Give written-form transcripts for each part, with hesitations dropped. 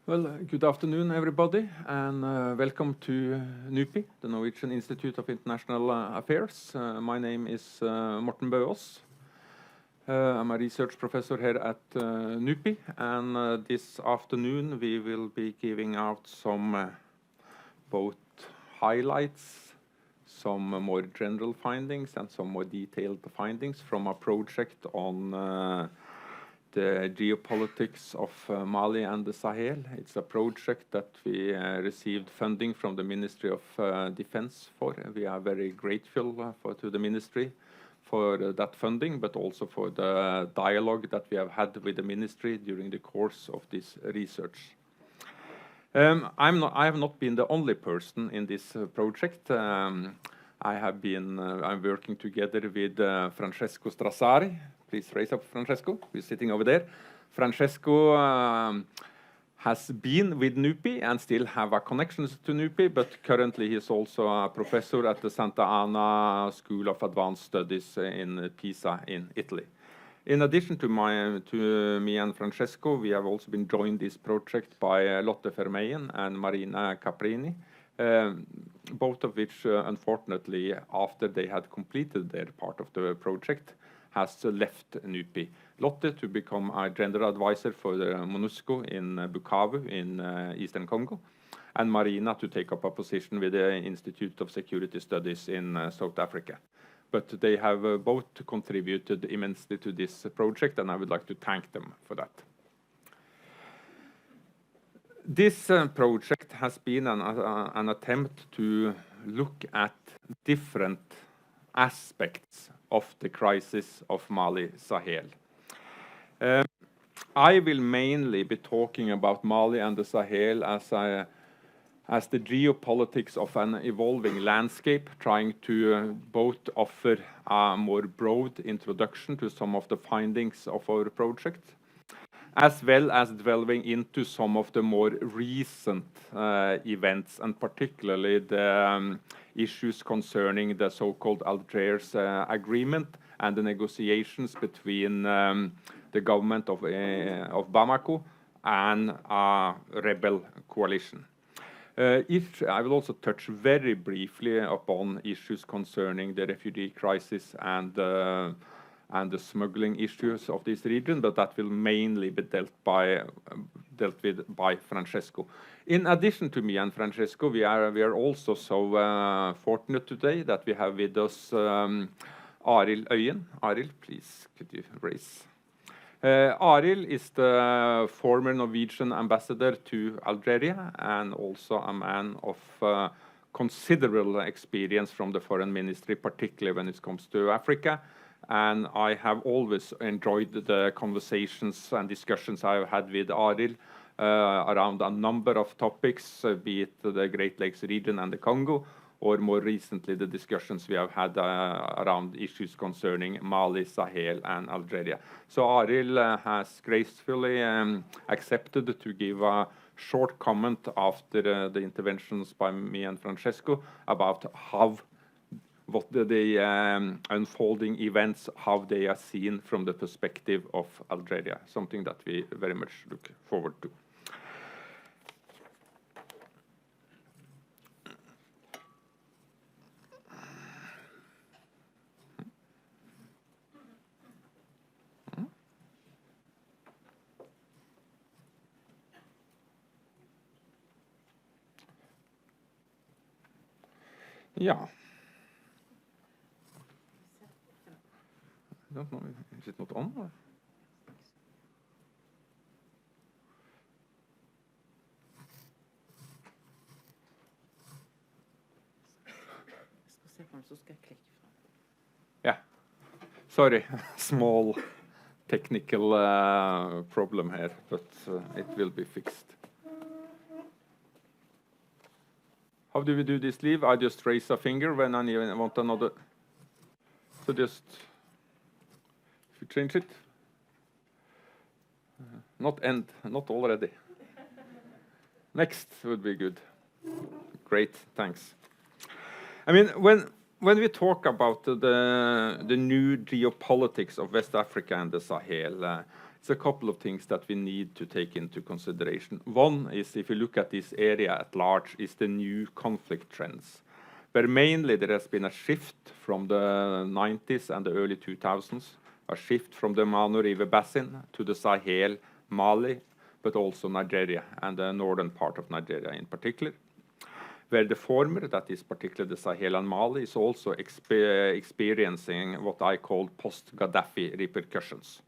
Well, good afternoon, everybody, and welcome to NUPI, the Norwegian Institute of International Affairs. My name is Morten Bøås. I'm a research professor here at NUPI, and this afternoon we will be giving out some both highlights, some more general findings, and some more detailed findings from a project on the geopolitics of Mali and the Sahel. It's a project that we received funding from the Ministry of Defence for. We are very grateful to the ministry for that funding, but also for the dialogue that we have had with the ministry during the course of this research. I have not been the only person in this project. I'm working together with Francesco Strazzari. Please raise up Francesco, who's sitting over there. Francesco has been with NUPI and still have a connections to NUPI, but currently he's also a professor at the Santa Ana School of Advanced Studies in Pisa in Italy. In addition to me and Francesco, we have also been joined this project by Lotte Vermeij and Marina Caparini, both of which, unfortunately, after they had completed their part of the project, has left NUPI. Lotte to become a gender advisor for the MINUSMA in Bukavu in Eastern Congo, and Marina to take up a position with the Institute of Security Studies in South Africa. But they have both contributed immensely to this project, and I would like to thank them for that. This project has been an attempt to look at different aspects of the crisis of Mali Sahel. I will mainly be talking about Mali and the Sahel as the geopolitics of an evolving landscape, trying to both offer a more broad introduction to some of the findings of our project, as well as delving into some of the more recent events, and particularly the issues concerning the so-called Algiers agreement and the negotiations between the government of Bamako and a rebel coalition. I will also touch very briefly upon issues concerning the refugee crisis and the smuggling issues of this region, but that will mainly be dealt with by Francesco. In addition to me and Francesco, we are also so fortunate today that we have with us Arild Øyen. Arild, please, could you raise? Arild is the former Norwegian ambassador to Algeria and also a man of considerable experience from the foreign ministry, particularly when it comes to Africa. And I have always enjoyed the conversations and discussions I've had with Arild around a number of topics, be it the Great Lakes region and the Congo, or more recently the discussions we have had around issues concerning Mali, Sahel, and Algeria. So Arild has gracefully accepted to give a short comment after the interventions by me and Francesco about what the unfolding events, how they are seen from the perspective of Algeria, something that we very much look forward to. Yeah. I don't know, is it not on? Or? Yeah, sorry, small technical problem here, but it will be fixed. How do we do this, Liv? I just raise a finger when I want another. So just, if you change it, not end, not already. Next would be good. Great, thanks. I mean, when we talk about the new geopolitics of West Africa and the Sahel, it's a couple of things that we need to take into consideration. One is, if you look at this area at large, is the new conflict trends, where mainly there has been a shift from the 90s and the early 2000s, a shift from the Mano River Basin to the Sahel, Mali, but also Nigeria, and the northern part of Nigeria in particular, where the former, that is particularly the Sahel and Mali, is also experiencing what I call post-Gaddafi repercussions.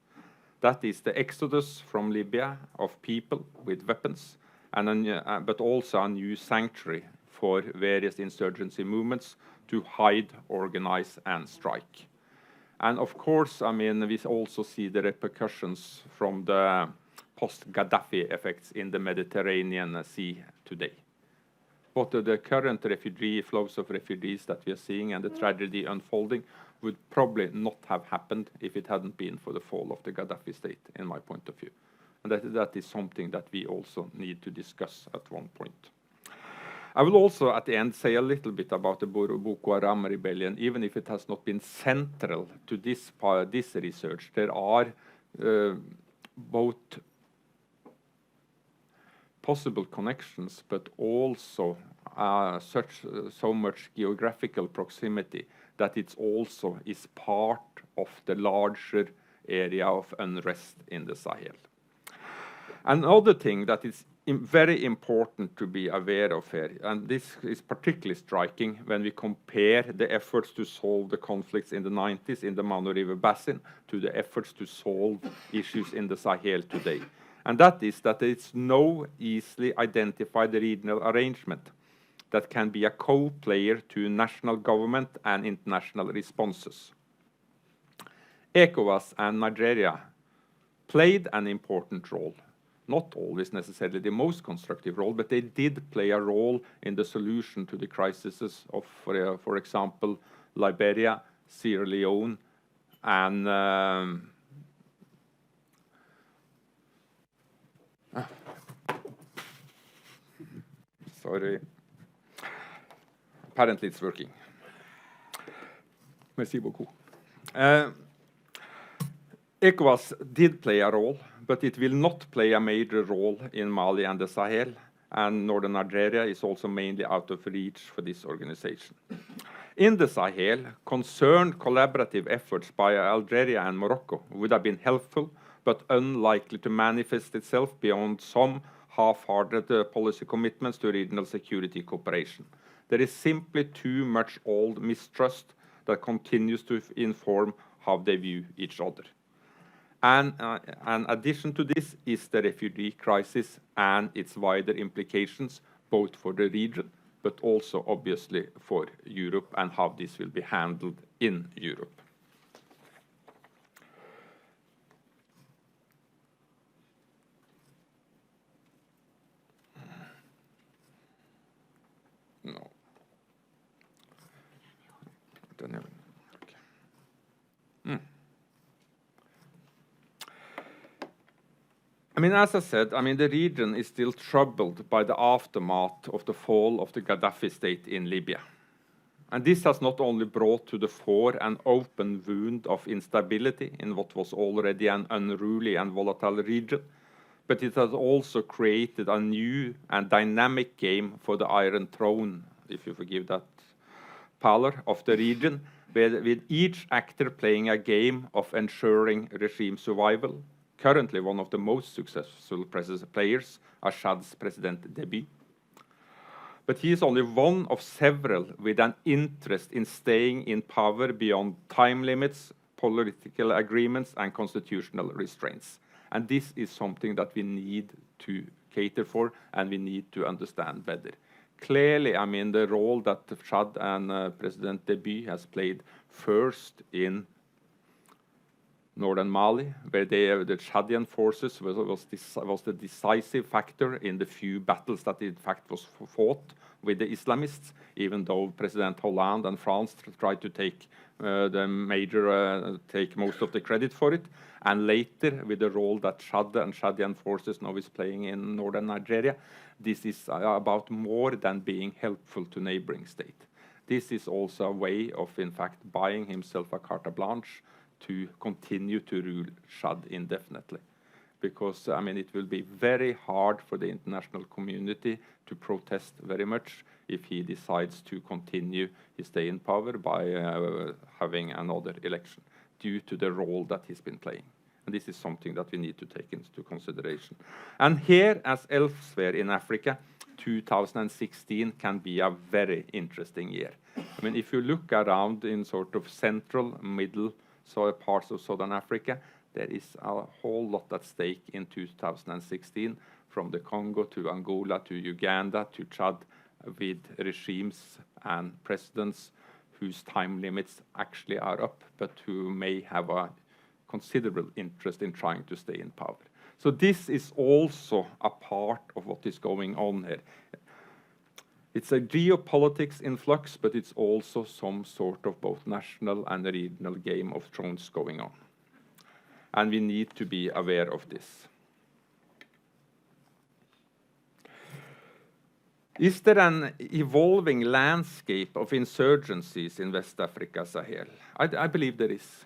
That is the exodus from Libya of people with weapons, but also a new sanctuary for various insurgency movements to hide, organize, and strike. And of course, I mean, we also see the repercussions from the post-Gaddafi effects in the Mediterranean Sea today. But the current refugee flows of refugees that we are seeing and the tragedy unfolding would probably not have happened if it hadn't been for the fall of the Gaddafi state, in my point of view. And that is something that we also need to discuss at one point. I will also at the end say a little bit about the Boko Haram rebellion, even if it has not been central to this research. There are both possible connections, but also so much geographical proximity that it also is part of the larger area of unrest in the Sahel. Another thing that is very important to be aware of here, and this is particularly striking when we compare the efforts to solve the conflicts in the 90s in the Mano River Basin to the efforts to solve issues in the Sahel today. And that is that there is no easily identified regional arrangement that can be a co-player to national government and international responses. ECOWAS and Nigeria played an important role, not always necessarily the most constructive role, but they did play a role in the solution to the crises of, for example, Liberia, Sierra Leone, and sorry. Apparently it's working. Merci beaucoup. ECOWAS did play a role, but it will not play a major role in Mali and the Sahel, and northern Algeria is also mainly out of reach for this organization. In the Sahel, concerned collaborative efforts by Algeria and Morocco would have been helpful, but unlikely to manifest itself beyond some half-hearted policy commitments to regional security cooperation. There is simply too much old mistrust that continues to inform how they view each other. And in addition to this is the refugee crisis and its wider implications, both for the region, but also obviously for Europe and how this will be handled in Europe. No. Okay. I mean, as I said, I mean, the region is still troubled by the aftermath of the fall of the Gaddafi state in Libya. And this has not only brought to the fore an open wound of instability in what was already an unruly and volatile region, but it has also created a new and dynamic game for the Iron Throne, if you forgive that pallor, of the region, with each actor playing a game of ensuring regime survival. Currently, one of the most successful players, Chad's President Deby. But he is only one of several with an interest in staying in power beyond time limits, political agreements, and constitutional restraints. And this is something that we need to cater for and we need to understand better. Clearly, I mean, the role that Chad and President Deby has played first in northern Mali, where the Chadian forces was the decisive factor in the few battles that in fact was fought with the Islamists, even though President Hollande and France tried to take take most of the credit for it, and later with the role that Chad and Chadian forces now is playing in northern Nigeria. This is about more than being helpful to neighboring state. This is also a way of, in fact, buying himself a carte blanche to continue to rule Chad indefinitely. Because, I mean, it will be very hard for the international community to protest very much if he decides to continue his stay in power by having another election due to the role that he's been playing. And this is something that we need to take into consideration. And here, as elsewhere in Africa, 2016 can be a very interesting year. I mean, if you look around in sort of central, middle parts of Southern Africa, there is a whole lot at stake in 2016, from the Congo to Angola to Uganda to Chad, with regimes and presidents whose time limits actually are up, but who may have a considerable interest in trying to stay in power. So this is also a part of what is going on here. It's a geopolitics in flux, but it's also some sort of both national and regional game of thrones going on. And we need to be aware of this. Is there an evolving landscape of insurgencies in West Africa, Sahel? I believe there is.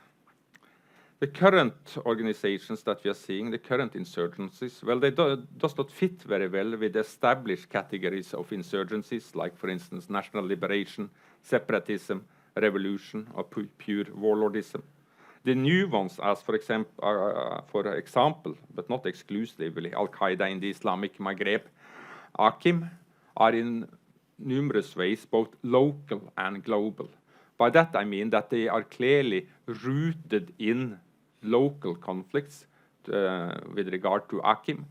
The current organizations that we are seeing, the current insurgencies, well, they does not fit very well with established categories of insurgencies, like, for instance, national liberation, separatism, revolution, or pure warlordism. The new ones, as for example, but not exclusively, Al-Qaeda in the Islamic Maghreb, AQIM, are in numerous ways both local and global. By that I mean that they are clearly rooted in local conflicts with regard to AQIM.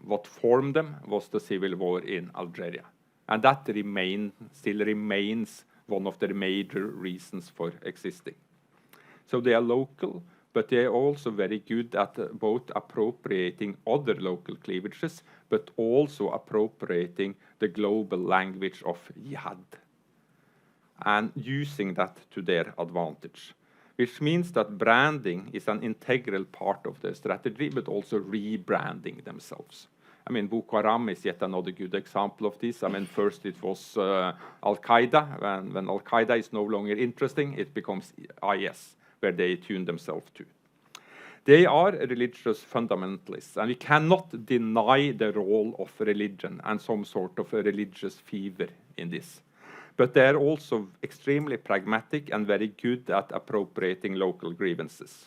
What formed them was the civil war in Algeria. And that still remains one of their major reasons for existing. So they are local, but they are also very good at both appropriating other local cleavages, but also appropriating the global language of jihad and using that to their advantage, which means that branding is an integral part of their strategy, but also rebranding themselves. I mean, Boko Haram is yet another good example of this. I mean, first it was Al-Qaeda, and when Al-Qaeda is no longer interesting, it becomes IS, where they tune themselves to. They are religious fundamentalists, and we cannot deny the role of religion and some sort of a religious fever in this. But they are also extremely pragmatic and very good at appropriating local grievances.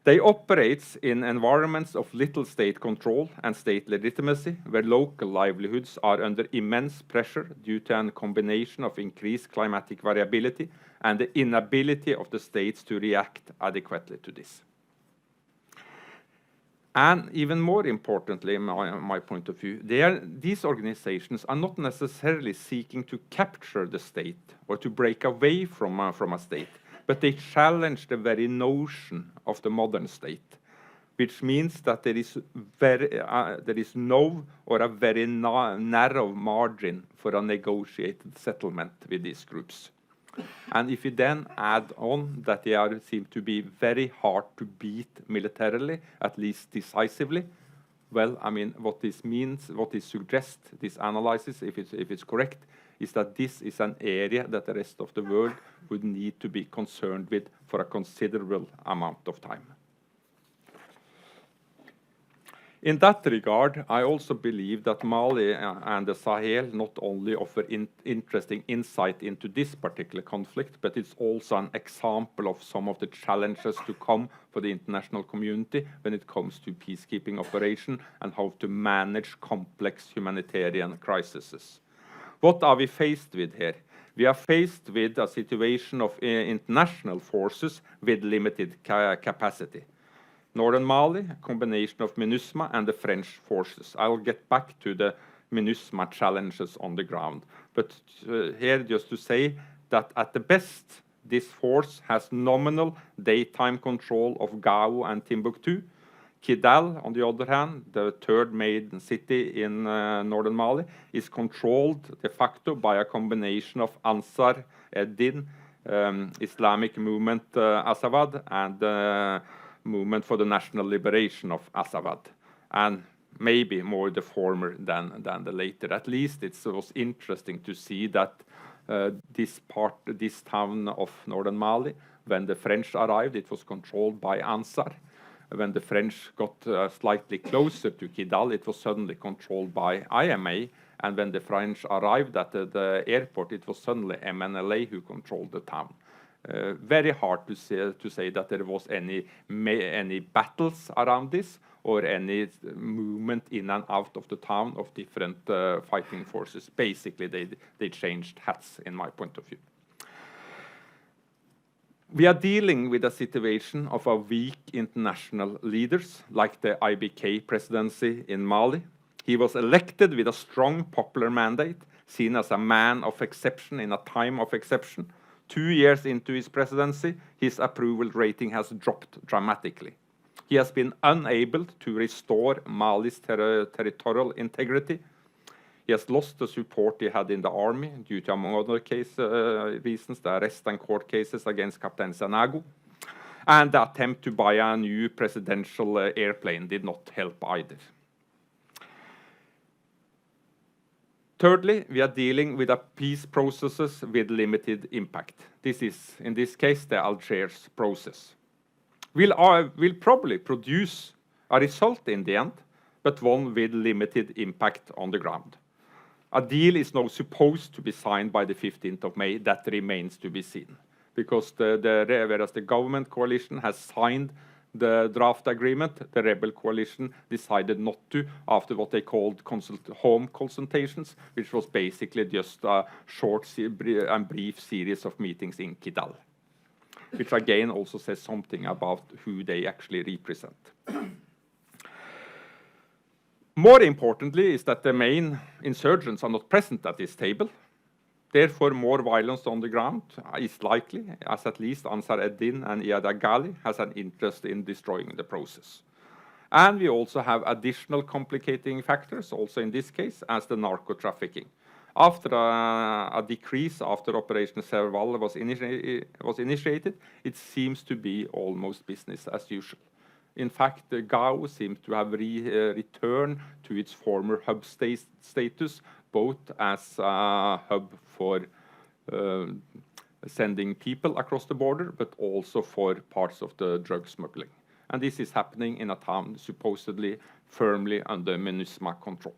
They operate in environments of little state control and state legitimacy, where local livelihoods are under immense pressure due to a combination of increased climatic variability and the inability of the states to react adequately to this. And even more importantly, in my point of view, these organizations are not necessarily seeking to capture the state or to break away from a state, but they challenge the very notion of the modern state, which means that there is no or a very narrow margin for a negotiated settlement with these groups. And if you then add on that they seem to be very hard to beat militarily, at least decisively, well, I mean, what this means, what this suggests, this analysis, if it's correct, is that this is an area that the rest of the world would need to be concerned with for a considerable amount of time. In that regard, I also believe that Mali and the Sahel not only offer interesting insight into this particular conflict, but it's also an example of some of the challenges to come for the international community when it comes to peacekeeping operation and how to manage complex humanitarian crises. What are we faced with here? We are faced with a situation of international forces with limited capacity. Northern Mali, a combination of MINUSMA and the French forces. I'll get back to the MINUSMA challenges on the ground. But here just to say that at the best, This force has nominal daytime control of Gao and Timbuktu. Kidal, on the other hand, the third main city in northern Mali, is controlled de facto by a combination of Ansar Eddin, Islamic movement Azawad, and the movement for the national liberation of Azawad, and maybe more the former than the later. At least it was interesting to see that this town of northern Mali, when the French arrived, it was controlled by Ansar. When the French got slightly closer to Kidal, it was suddenly controlled by IMA. And when the French arrived at the airport, it was suddenly MNLA who controlled the town. Very hard to say that there was any battles around this or any movement in and out of the town of different fighting forces. Basically, they changed hats, in my point of view. We are dealing with a situation of a weak international leaders, like the IBK presidency in Mali. He was elected with a strong popular mandate, seen as a man of exception in a time of exception. 2 years into his presidency, his approval rating has dropped dramatically. He has been unable to restore Mali's territorial integrity. He has lost the support he had in the army due to, among other reasons, the arrest and court cases against Captain Sanago. And the attempt to buy a new presidential airplane did not help either. Thirdly, we are dealing with a peace processes with limited impact. This is, in this case, the Algiers process. Will probably produce a result in the end, but one with limited impact on the ground. A deal is now supposed to be signed by the 15th of May. That remains to be seen, because whereas the government coalition has signed the draft agreement, the rebel coalition decided not to, after what they called home consultations, which was basically just a short and brief series of meetings in Kidal, which again also says something about who they actually represent. More importantly is that the main insurgents are not present at this table. Therefore, more violence on the ground is likely, as at least Ansar Eddin and Iyad Ghali has an interest in destroying the process. And we also have additional complicating factors, also in this case, as the narco-trafficking. After a decrease after Operation Serval was initiated, it seems to be almost business as usual. In fact, Gao seems to have returned to its former hub status, both as a hub for sending people across the border, but also for parts of the drug smuggling. And this is happening in a town supposedly firmly under MINUSMA control.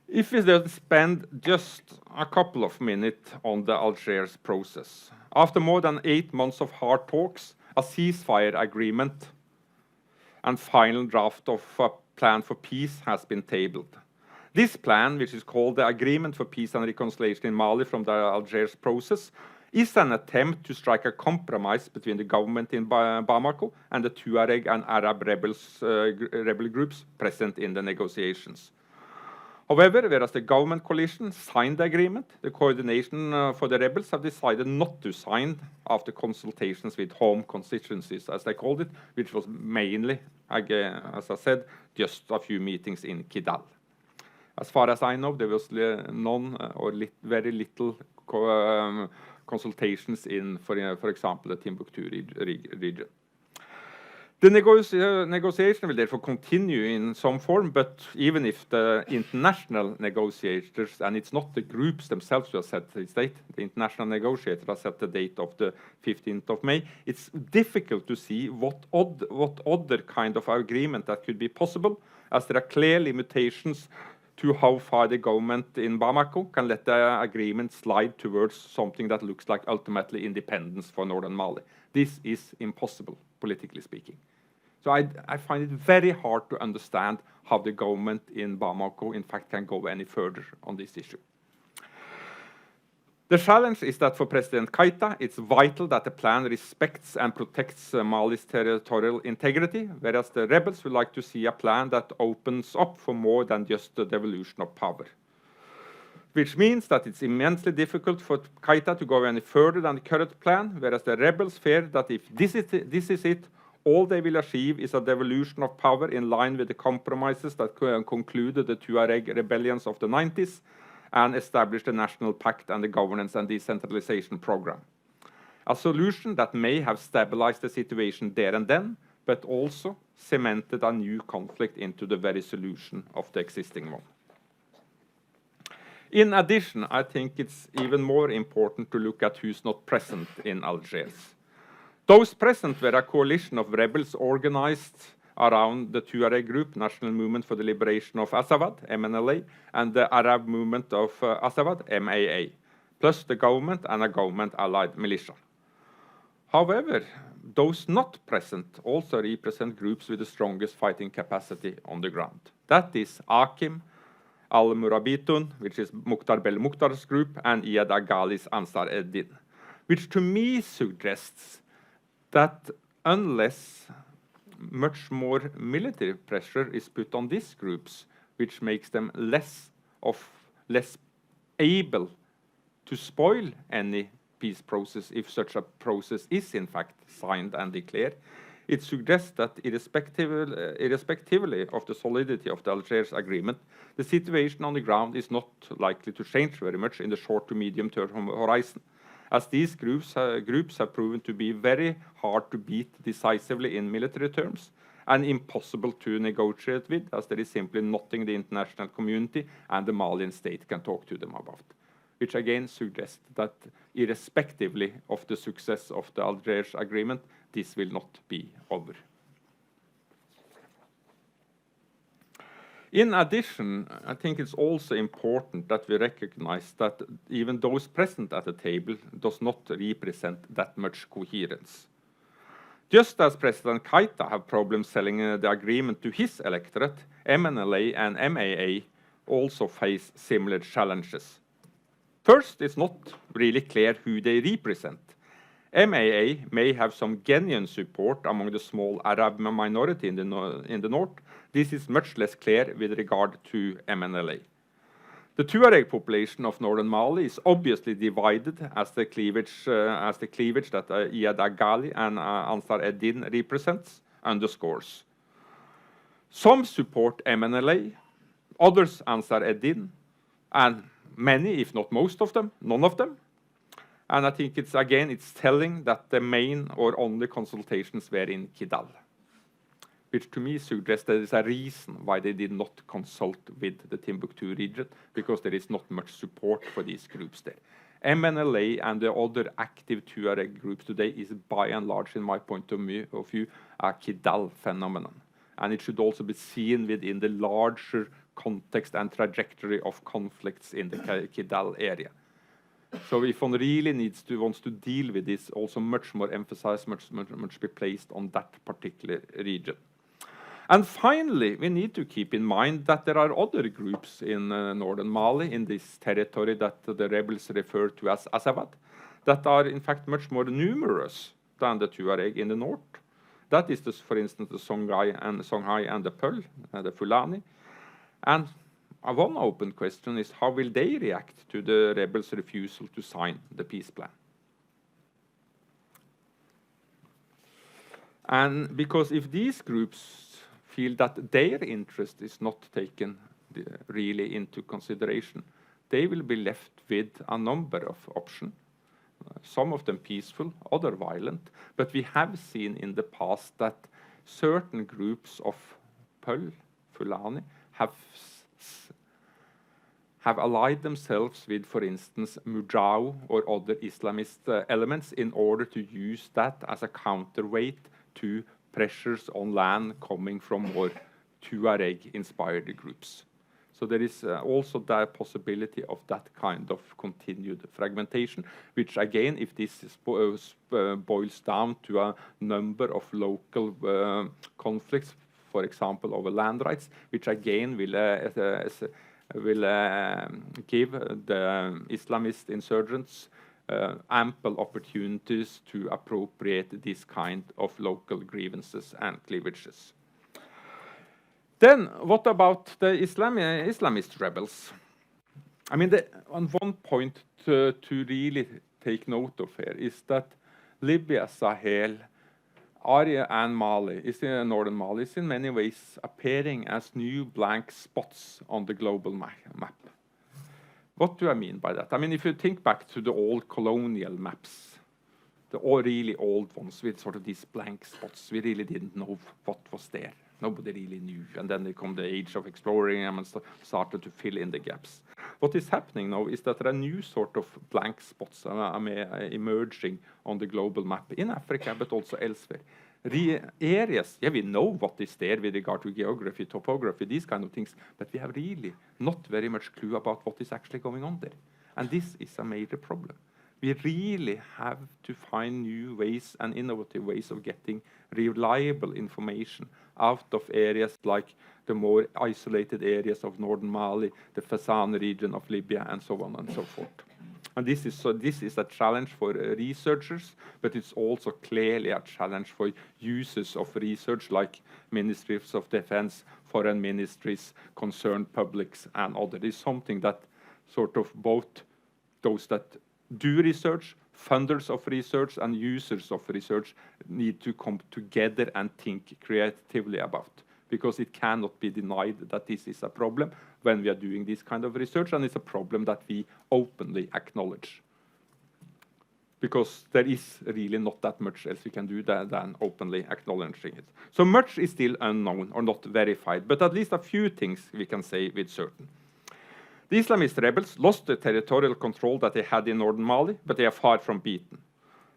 If we then spend just a couple of minutes on the Algiers process. After more than 8 months of hard talks, a ceasefire agreement and final draft of a plan for peace has been tabled. This plan, which is called the Agreement for Peace and Reconciliation in Mali from the Algiers process, is an attempt to strike a compromise between the government in Bamako and the Tuareg and Arab rebel groups present in the negotiations. However, whereas the government coalition signed the agreement, the coordination for the rebels have decided not to sign after consultations with home constituencies, as they called it, which was mainly, again, as I said, just a few meetings in Kidal. As far as I know, there was none or very little consultations in, for example, the Timbuktu region. The negotiation will therefore continue in some form, but even if the international negotiators, and it's not the groups themselves who have set the date, the international negotiator has set the date of the 15th of May, it's difficult to see what other kind of agreement that could be possible, as there are clear limitations to how far the government in Bamako can let the agreement slide towards something that looks like ultimately independence for northern Mali. This is impossible, politically speaking. So I find it very hard to understand how the government in Bamako, in fact, can go any further on this issue. The challenge is that for President Keita, it's vital that the plan respects and protects Mali's territorial integrity, whereas the rebels would like to see a plan that opens up for more than just the devolution of power. which means that it's immensely difficult for Keita to go any further than the current plan, whereas the rebels fear that if this is it, all they will achieve is a devolution of power in line with the compromises that concluded the Tuareg rebellions of the 90s and established the National Pact and the Governance and Decentralization Program. A solution that may have stabilized the situation there and then, but also cemented a new conflict into the very solution of the existing one. In addition, I think it's even more important to look at who's not present in Algiers. Those present were a coalition of rebels organized around the Tuareg group, National Movement for the Liberation of Azawad, MNLA, and the Arab Movement of Azawad, MAA, plus the government and a government-allied militia. However, those not present also represent groups with the strongest fighting capacity on the ground. That is Akim, Al-Murabitun, which is Mukhtar Belmokhtar's group, and Iyad Aghali's Ansar Eddin, which to me suggests that unless much more military pressure is put on these groups, which makes them less able to spoil any peace process if such a process is in fact signed and declared, it suggests that irrespectively of the solidity of the Algiers agreement, the situation on the ground is not likely to change very much in the short to medium term horizon, as these groups have proven to be very hard to beat decisively in military terms and impossible to negotiate with, as there is simply nothing the international community and the Malian state can talk to them about, which again suggests that irrespectively of the success of the Algiers agreement, this will not be over. In addition, I think it's also important that we recognize that even those present at the table does not represent that much coherence. Just as President Keita have problems selling the agreement to his electorate, MNLA and MAA also face similar challenges. First, it's not really clear who they represent. MAA may have some genuine support among the small Arab minority in the north. This is much less clear with regard to MNLA. The Tuareg population of northern Mali is obviously divided, as the cleavage that Iyad Aghali and Ansar Eddin represents underscores. Some support MNLA, others Ansar Eddin, and many, if not most of them, none of them. And I think it's telling that the main or only consultations were in Kidal, which to me suggests there is a reason why they did not consult with the Timbuktu region, because there is not much support for these groups there. MNLA and the other active Tuareg groups today is by and large, in my point of view, a Kidal phenomenon. And it should also be seen within the larger context and trajectory of conflicts in the Kidal area. So if one really wants to deal with this, also much more emphasis, much be placed on that particular region. And finally, we need to keep in mind that there are other groups in northern Mali, in this territory that the rebels refer to as Azawad, that are in fact much more numerous than the Tuareg in the north. That is, for instance, the Songhai and the Peul, the Fulani. And one open question is, how will they react to the rebels' refusal to sign the peace plan? And because if these groups feel that their interest is not taken really into consideration, they will be left with a number of options, some of them peaceful, others violent. But we have seen in the past that certain groups of Peul, Fulani, have allied themselves with, for instance, Mujao or other Islamist elements in order to use that as a counterweight to pressures on land coming from more Tuareg-inspired groups. So there is also the possibility of that kind of continued fragmentation, which again, if this boils down to a number of local conflicts, for example, over land rights, which again will give the Islamist insurgents ample opportunities to appropriate this kind of local grievances and cleavages. Then, what about the Islamist rebels? I mean, on one point to really take note of here is that Libya, Sahel, and Mali, northern Mali, is in many ways appearing as new blank spots on the global map. What do I mean by that? I mean, if you think back to the old colonial maps, the really old ones with sort of these blank spots, we really didn't know what was there. Nobody really knew. And then there come the age of exploring and started to fill in the gaps. What is happening now is that there are new sort of blank spots emerging on the global map in Africa, but also elsewhere. Areas, yeah, we know what is there with regard to geography, topography, these kind of things, but we have really not very much clue about what is actually going on there. And this is a major problem. We really have to find new ways and innovative ways of getting reliable information out of areas like the more isolated areas of northern Mali, the Fezzan region of Libya, and so on and so forth. And this is a challenge for researchers, but it's also clearly a challenge for users of research like ministries of defense, foreign ministries, concerned publics, and others. It's something that sort of both those that do research, funders of research, and users of research need to come together and think creatively about. Because it cannot be denied that this is a problem when we are doing this kind of research, and it's a problem that we openly acknowledge. Because there is really not that much else we can do than openly acknowledging it. So much is still unknown or not verified, but at least a few things we can say with certain. The Islamist rebels lost the territorial control that they had in northern Mali, but they are far from beaten.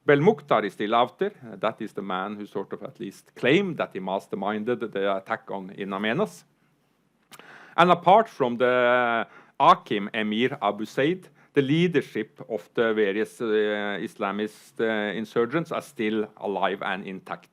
Belmokhtar is still out there. That is the man who sort of at least claimed that he masterminded the attack on In Amenas. And apart from the Akim Emir Abu Said, the leadership of the various Islamist insurgents are still alive and intact.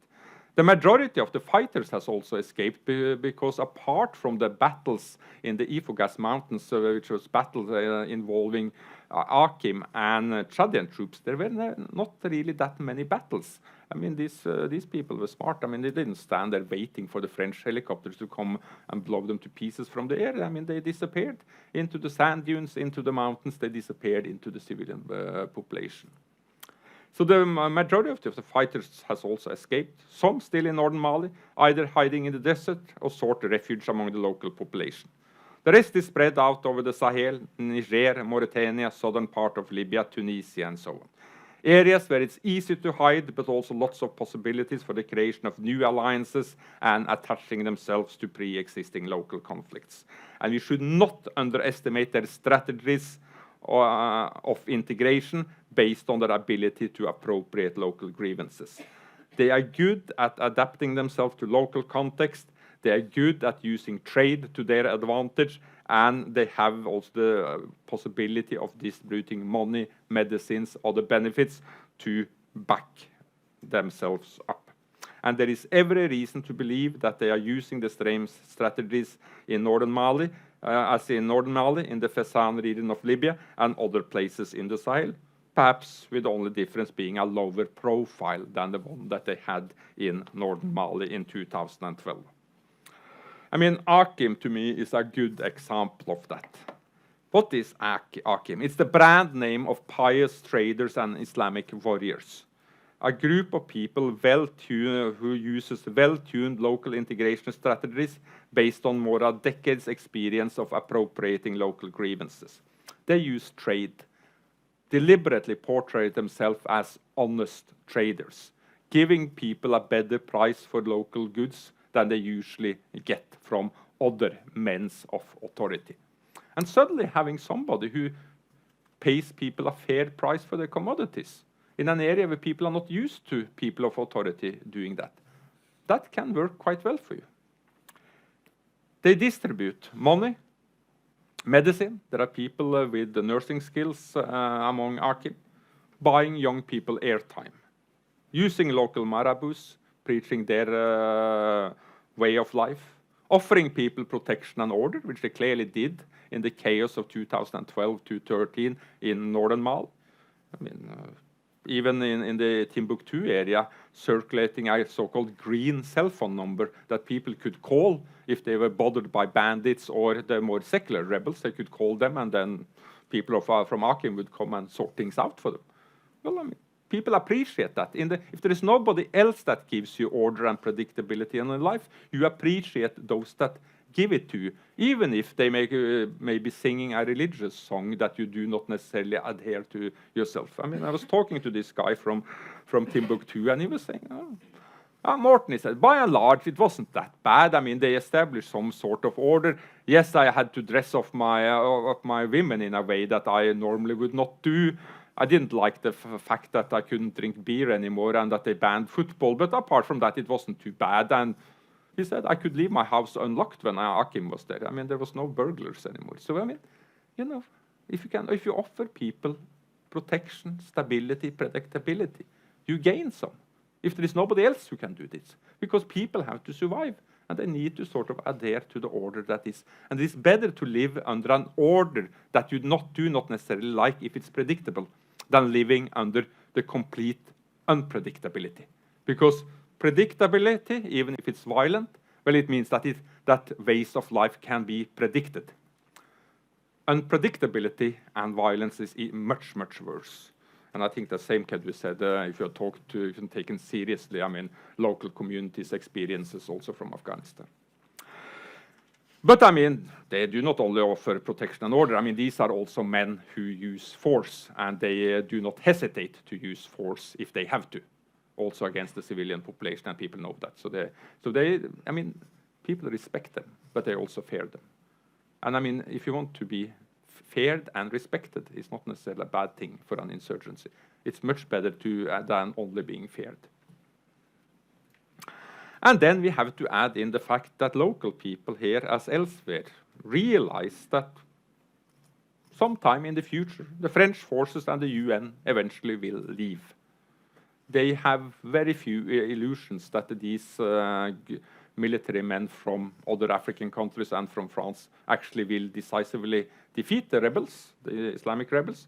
The majority of the fighters has also escaped because apart from the battles in the Ifoghas mountains, which was battles involving Akim and Chadian troops, there were not really that many battles. I mean, these people were smart. I mean, they didn't stand there waiting for the French helicopters to come and blow them to pieces from the air. I mean, they disappeared into the sand dunes, into the mountains. They disappeared into the civilian population. So the majority of the fighters has also escaped, some still in northern Mali, either hiding in the desert or sought refuge among the local population. The rest is spread out over the Sahel, Niger, Mauritania, southern part of Libya, Tunisia, and so on. Areas where it's easy to hide, but also lots of possibilities for the creation of new alliances and attaching themselves to pre-existing local conflicts. And we should not underestimate their strategies of integration based on their ability to appropriate local grievances. They are good at adapting themselves to local context. They are good at using trade to their advantage, and they have also the possibility of distributing money, medicines, other benefits to back themselves up. And there is every reason to believe that they are using the same strategies in northern Mali, as in northern Mali, in the Fezzan region of Libya, and other places in the Sahel, perhaps with the only difference being a lower profile than the one that they had in northern Mali in 2012. I mean, Akim, to me, is a good example of that. What is Akim? It's the brand name of pious traders and Islamic warriors. A group of people who uses well-tuned local integration strategies based on more than decades' experience of appropriating local grievances. They use trade, deliberately portray themselves as honest traders, giving people a better price for local goods than they usually get from other men of authority. And suddenly having somebody who pays people a fair price for their commodities in an area where people are not used to people of authority doing that, that can work quite well for you. They distribute money, medicine. There are people with the nursing skills among Akim, buying young people airtime, using local marabouts, preaching their way of life, offering people protection and order, which they clearly did in the chaos of 2012 to 2013 in northern Mali. I mean, even in the Timbuktu area, circulating a so-called green cell phone number that people could call if they were bothered by bandits or the more secular rebels. They could call them, and then people from Akim would come and sort things out for them. Well, I mean, people appreciate that. If there is nobody else that gives you order and predictability in life, you appreciate those that give it to you, even if they may be singing a religious song that you do not necessarily adhere to yourself. I mean, I was talking to this guy from Timbuktu, and he was saying, Morten, he said, by and large, it wasn't that bad. I mean, they established some sort of order. Yes, I had to dress off my women in a way that I normally would not do. I didn't like the fact that I couldn't drink beer anymore and that they banned football, but apart from that, it wasn't too bad. And he said I could leave my house unlocked when Akim was there. I mean, there was no burglars anymore. So, I mean, you know, if you offer people protection, stability, predictability, you gain some. If there is nobody else who can do this, because people have to survive, and they need to sort of adhere to the order that is. And it's better to live under an order that you do not necessarily like if it's predictable, than living under the complete unpredictability. Because predictability, even if it's violent, well, it means that ways of life can be predicted. Unpredictability and violence is much, much worse. And I think the same can be said if you're taken seriously, I mean, local communities' experiences also from Afghanistan. But I mean, they do not only offer protection and order. I mean, these are also men who use force, and they do not hesitate to use force if they have to, also against the civilian population, and people know that. So they, I mean, people respect them, but they also fear them. And I mean, if you want to be feared and respected, it's not necessarily a bad thing for an insurgency. It's much better than only being feared. And then we have to add in the fact that local people here, as elsewhere, realize that sometime in the future, the French forces and the UN eventually will leave. They have very few illusions that these military men from other African countries and from France actually will decisively defeat the rebels, the Islamic rebels.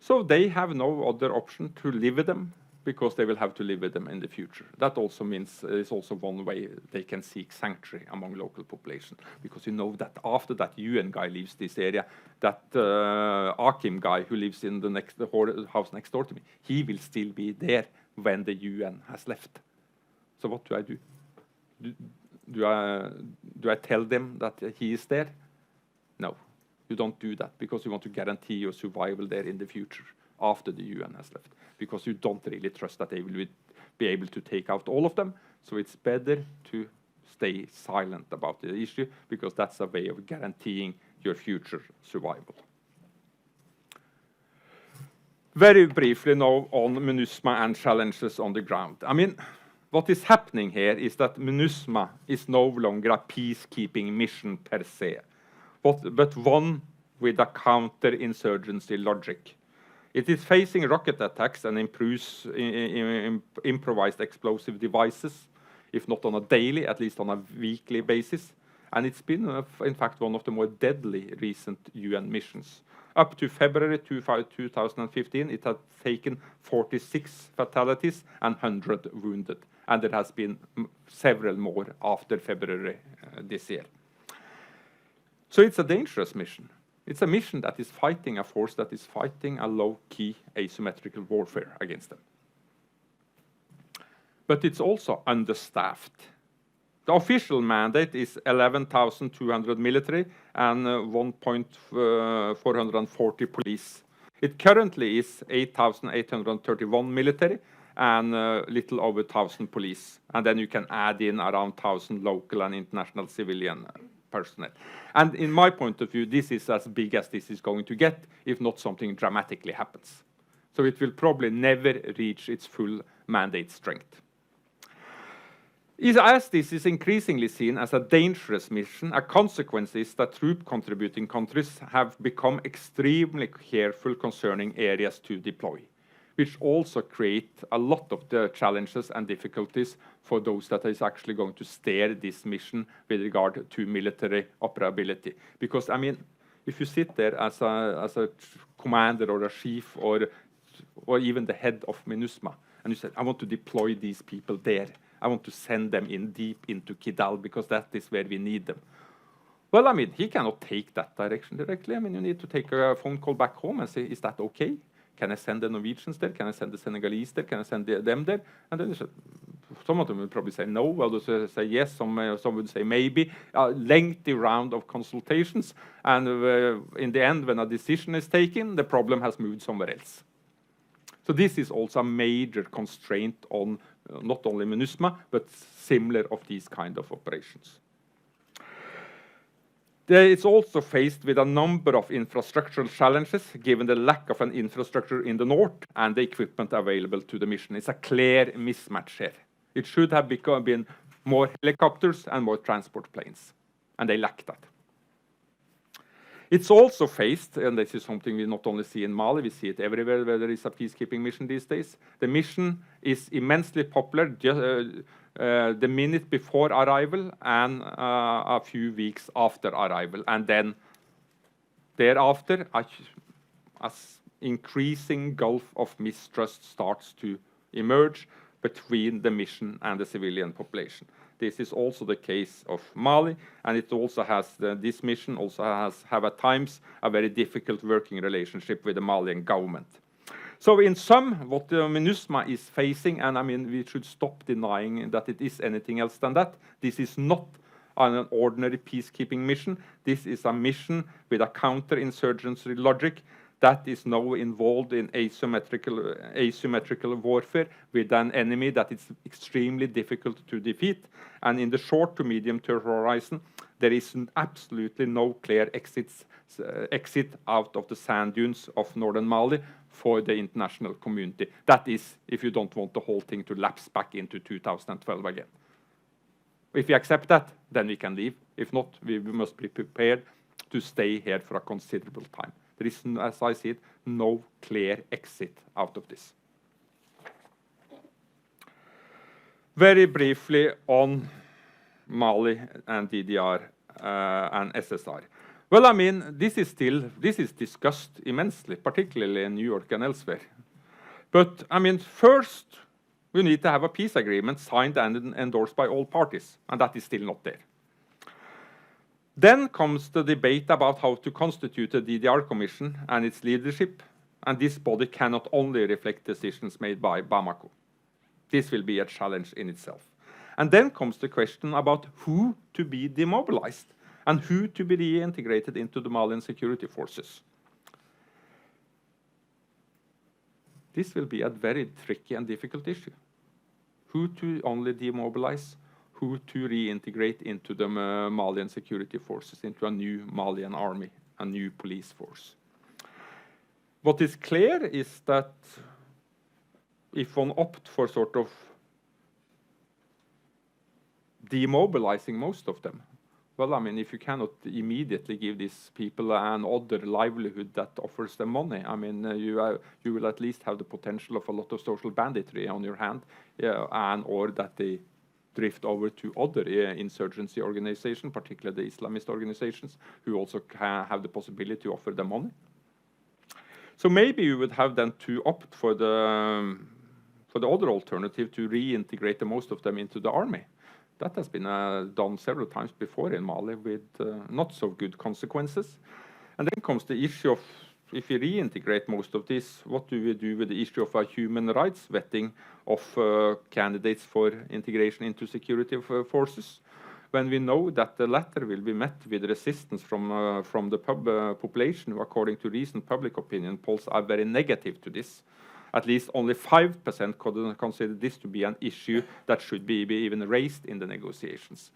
So they have no other option to live with them, because they will have to live with them in the future. That also means it's also one way they can seek sanctuary among local population, because you know that after that UN guy leaves this area, that Akim guy who lives in the house next door to me, he will still be there when the UN has left. So what do I do? Do I tell them that he is there? No, you don't do that, because you want to guarantee your survival there in the future after the UN has left, because you don't really trust that they will be able to take out all of them. So it's better to stay silent about the issue, because that's a way of guaranteeing your future survival. Very briefly now on MINUSMA and challenges on the ground. I mean, what is happening here is that MINUSMA is no longer a peacekeeping mission per se, but one with a counter-insurgency logic. It is facing rocket attacks and improvised explosive devices, if not on a daily, at least on a weekly basis. And it's been, in fact, one of the more deadly recent UN missions. Up to February 2015, it had taken 46 fatalities and 100 wounded. And there has been several more after February this year. So it's a dangerous mission. It's a mission that is fighting a force that is fighting a low-key asymmetrical warfare against them. But it's also understaffed. The official mandate is 11,200 military and 1,440 police. It currently is 8,831 military and little over 1,000 police. And then you can add in around 1,000 local and international civilian personnel. And in my point of view, this is as big as this is going to get, if not something dramatically happens. So it will probably never reach its full mandate strength. As this is increasingly seen as a dangerous mission, a consequence is that troop-contributing countries have become extremely careful concerning areas to deploy, which also create a lot of the challenges and difficulties for those that is actually going to steer this mission with regard to military operability. Because, I mean, if you sit there as a commander or a chief or or even the head of MINUSMA, and you said, I want to deploy these people there. I want to send them in deep into Kidal because that is where we need them. Well, I mean, he cannot take that direction directly. I mean, you need to take a phone call back home and say, is that okay? Can I send the Norwegians there? Can I send the Senegalese there? Can I send them there? And then some of them will probably say no, others will say yes, some would say maybe. A lengthy round of consultations, and in the end, when a decision is taken, the problem has moved somewhere else. So this is also a major constraint on not only MINUSMA, but similar of these kind of operations. It's also faced with a number of infrastructural challenges, given the lack of an infrastructure in the north and the equipment available to the mission. It's a clear mismatch here. It should have been more helicopters and more transport planes, and they lack that. It's also faced, and this is something we not only see in Mali, we see it everywhere where there is a peacekeeping mission these days. The mission is immensely popular the minute before arrival and a few weeks after arrival. And then thereafter, an increasing gulf of mistrust starts to emerge between the mission and the civilian population. This is also the case of Mali, and it also has this mission also have at times a very difficult working relationship with the Malian government. So in sum, what the MINUSMA is facing, and I mean we should stop denying that it is anything else than that. This is not an ordinary peacekeeping mission. This is a mission with a counter-insurgency logic that is now involved in asymmetrical warfare with an enemy that is extremely difficult to defeat. And in the short to medium term horizon, there is absolutely no clear exit out of the sand dunes of northern Mali for the international community. That is, if you don't want the whole thing to lapse back into 2012 again. If you accept that, then we can leave. If not, we must be prepared to stay here for a considerable time. There is, as I see it, no clear exit out of this. Very briefly on Mali and DDR and SSR. Well, I mean, this is discussed immensely, particularly in New York and elsewhere. But, I mean, first, we need to have a peace agreement signed and endorsed by all parties, and that is still not there. Then comes the debate about how to constitute the DDR Commission and its leadership, and this body cannot only reflect decisions made by Bamako. This will be a challenge in itself. And then comes the question about who to be demobilized and who to be reintegrated into the Malian security forces. This will be a very tricky and difficult issue. Who to only demobilize, who to reintegrate into the Malian security forces, into a new Malian army, a new police force. What is clear is that if one opt for sort of demobilizing most of them, well, I mean, if you cannot immediately give these people another livelihood that offers them money, I mean, you will at least have the potential of a lot of social banditry on your hand, or that they drift over to other insurgency organizations, particularly the Islamist organizations, who also have the possibility to offer them money. So maybe you would have then to opt for the other alternative to reintegrate the most of them into the army. That has been done several times before in Mali with not so good consequences. And then comes the issue of, if you reintegrate most of this, what do we do with the issue of a human rights vetting of candidates for integration into security forces, when we know that the latter will be met with resistance from the population, who, according to recent public opinion polls, are very negative to this. At least only 5% consider this to be an issue that should be even raised in the negotiations.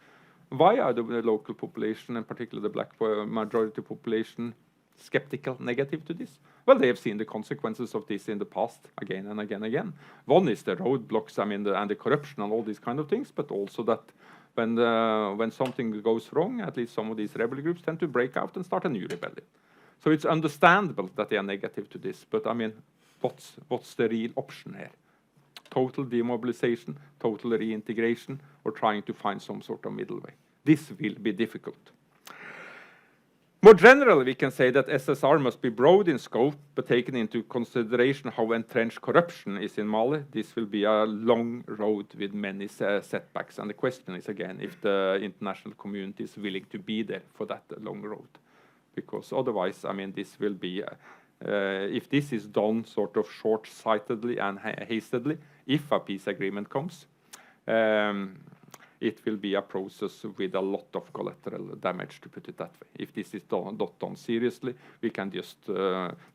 Why are the local population, and particularly the black majority population, skeptical, negative to this? Well, they have seen the consequences of this in the past again and again and again. One is the roadblocks, I mean, and the corruption and all these kind of things, but also that when something goes wrong, at least some of these rebel groups tend to break out and start a new rebellion. So it's understandable that they are negative to this, but I mean, what's the real option here? Total demobilization, total reintegration, or trying to find some sort of middle way? This will be difficult. More generally, we can say that SSR must be broad in scope, but taking into consideration how entrenched corruption is in Mali, this will be a long road with many setbacks. And the question is again, if the international community is willing to be there for that long road. Because otherwise, I mean, this will be, if this is done sort of short-sightedly and hastily, if a peace agreement comes, it will be a process with a lot of collateral damage, to put it that way. If this is not done seriously, we can just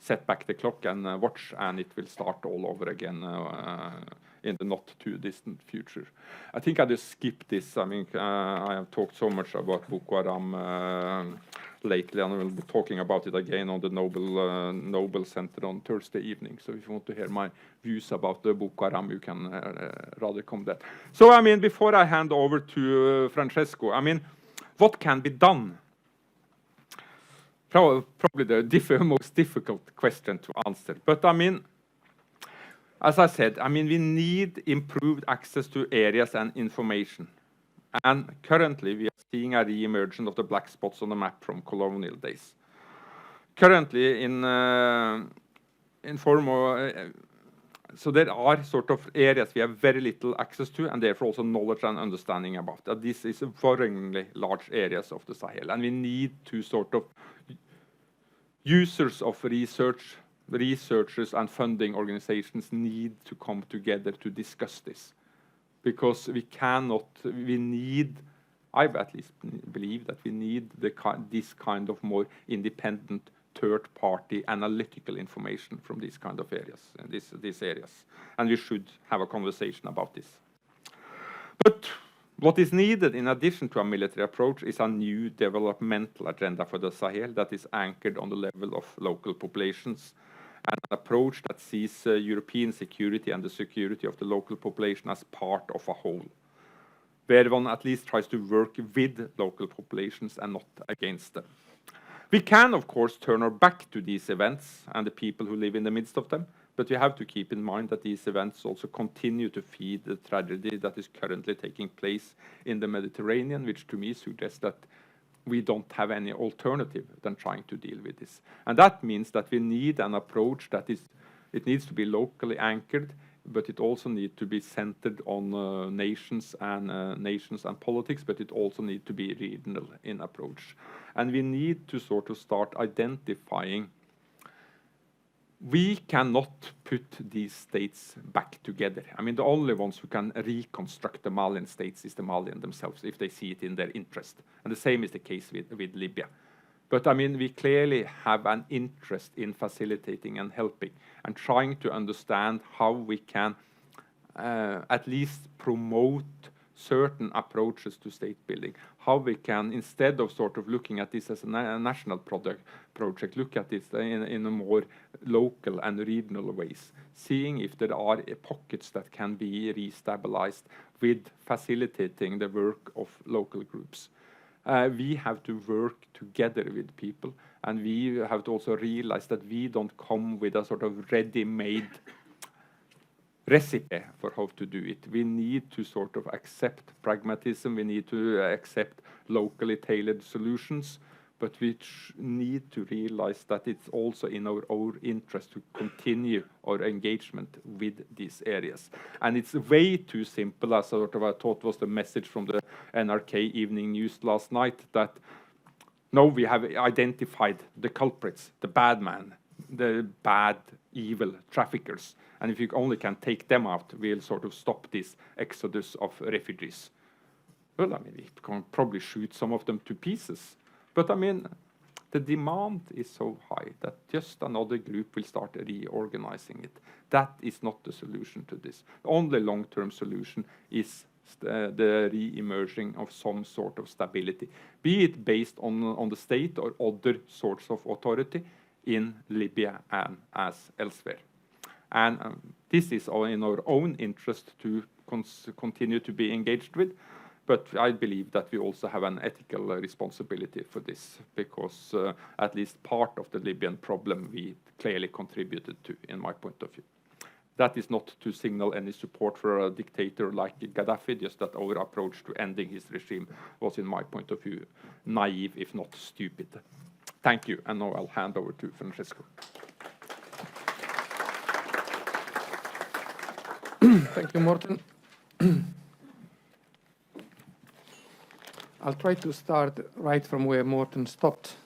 set back the clock and watch, and it will start all over again in the not too distant future. I think I just skipped this. I mean, I have talked so much about Boko Haram lately, and we'll be talking about it again on the Nobel Center on Thursday evening. So if you want to hear my views about the Boko Haram, you can rather come there. So, I mean, before I hand over to Francesco, I mean, what can be done? Probably the most difficult question to answer. But, I mean, as I said, I mean, we need improved access to areas and information. And currently, we are seeing a re-emergence of the black spots on the map from colonial days. Currently, so there are sort of areas we have very little access to, and therefore also knowledge and understanding about that. This is worryingly large areas of the Sahel, and we need to sort of users of researchers and funding organizations need to come together to discuss this. Because we need, I at least believe that we need this kind of more independent third-party analytical information from these kind of areas, and these areas. And we should have a conversation about this. But what is needed in addition to a military approach is a new developmental agenda for the Sahel that is anchored on the level of local populations, and an approach that sees European security and the security of the local population as part of a whole, where one at least tries to work with local populations and not against them. We can, of course, turn our back to these events and the people who live in the midst of them, but we have to keep in mind that these events also continue to feed the tragedy that is currently taking place in the Mediterranean, which to me suggests that we don't have any alternative than trying to deal with this. And that means that we need an approach that it needs to be locally anchored, but it also needs to be centered on nations and politics, but it also needs to be regional in approach. And we need to sort of start identifying. We cannot put these states back together. I mean, the only ones who can reconstruct the Malian states is the Malian themselves, if they see it in their interest. And the same is the case with Libya. But I mean, we clearly have an interest in facilitating and helping and trying to understand how we can at least promote certain approaches to state building, how we can, instead of sort of looking at this as a national project, look at this in a more local and regional ways, seeing if there are pockets that can be re-stabilized with facilitating the work of local groups. We have to work together with people, and we have to also realize that we don't come with a sort of ready-made recipe for how to do it. We need to sort of accept pragmatism, we need to accept locally tailored solutions, but we need to realize that it's also in our own interest to continue our engagement with these areas. And it's way too simple, as sort of I thought was the message from the NRK Evening News last night, that no, we have identified the culprits, the bad man, the bad, evil traffickers. And if you only can take them out, we'll sort of stop this exodus of refugees. Well, I mean, we can probably shoot some of them to pieces. But I mean, the demand is so high that just another group will start reorganizing it. That is not the solution to this. The only long-term solution is the re-emerging of some sort of stability, be it based on the state or other sorts of authority in Libya and as elsewhere. And this is all in our own interest to continue to be engaged with, but I believe that we also have an ethical responsibility for this, because at least part of the Libyan problem we clearly contributed to, in my point of view. That is not to signal any support for a dictator like Gaddafi, just that our approach to ending his regime was, in my point of view, naive, if not stupid. Thank you, and now I'll hand over to Francesco. Thank you, Morten. I'll try to start right from where Morten stopped.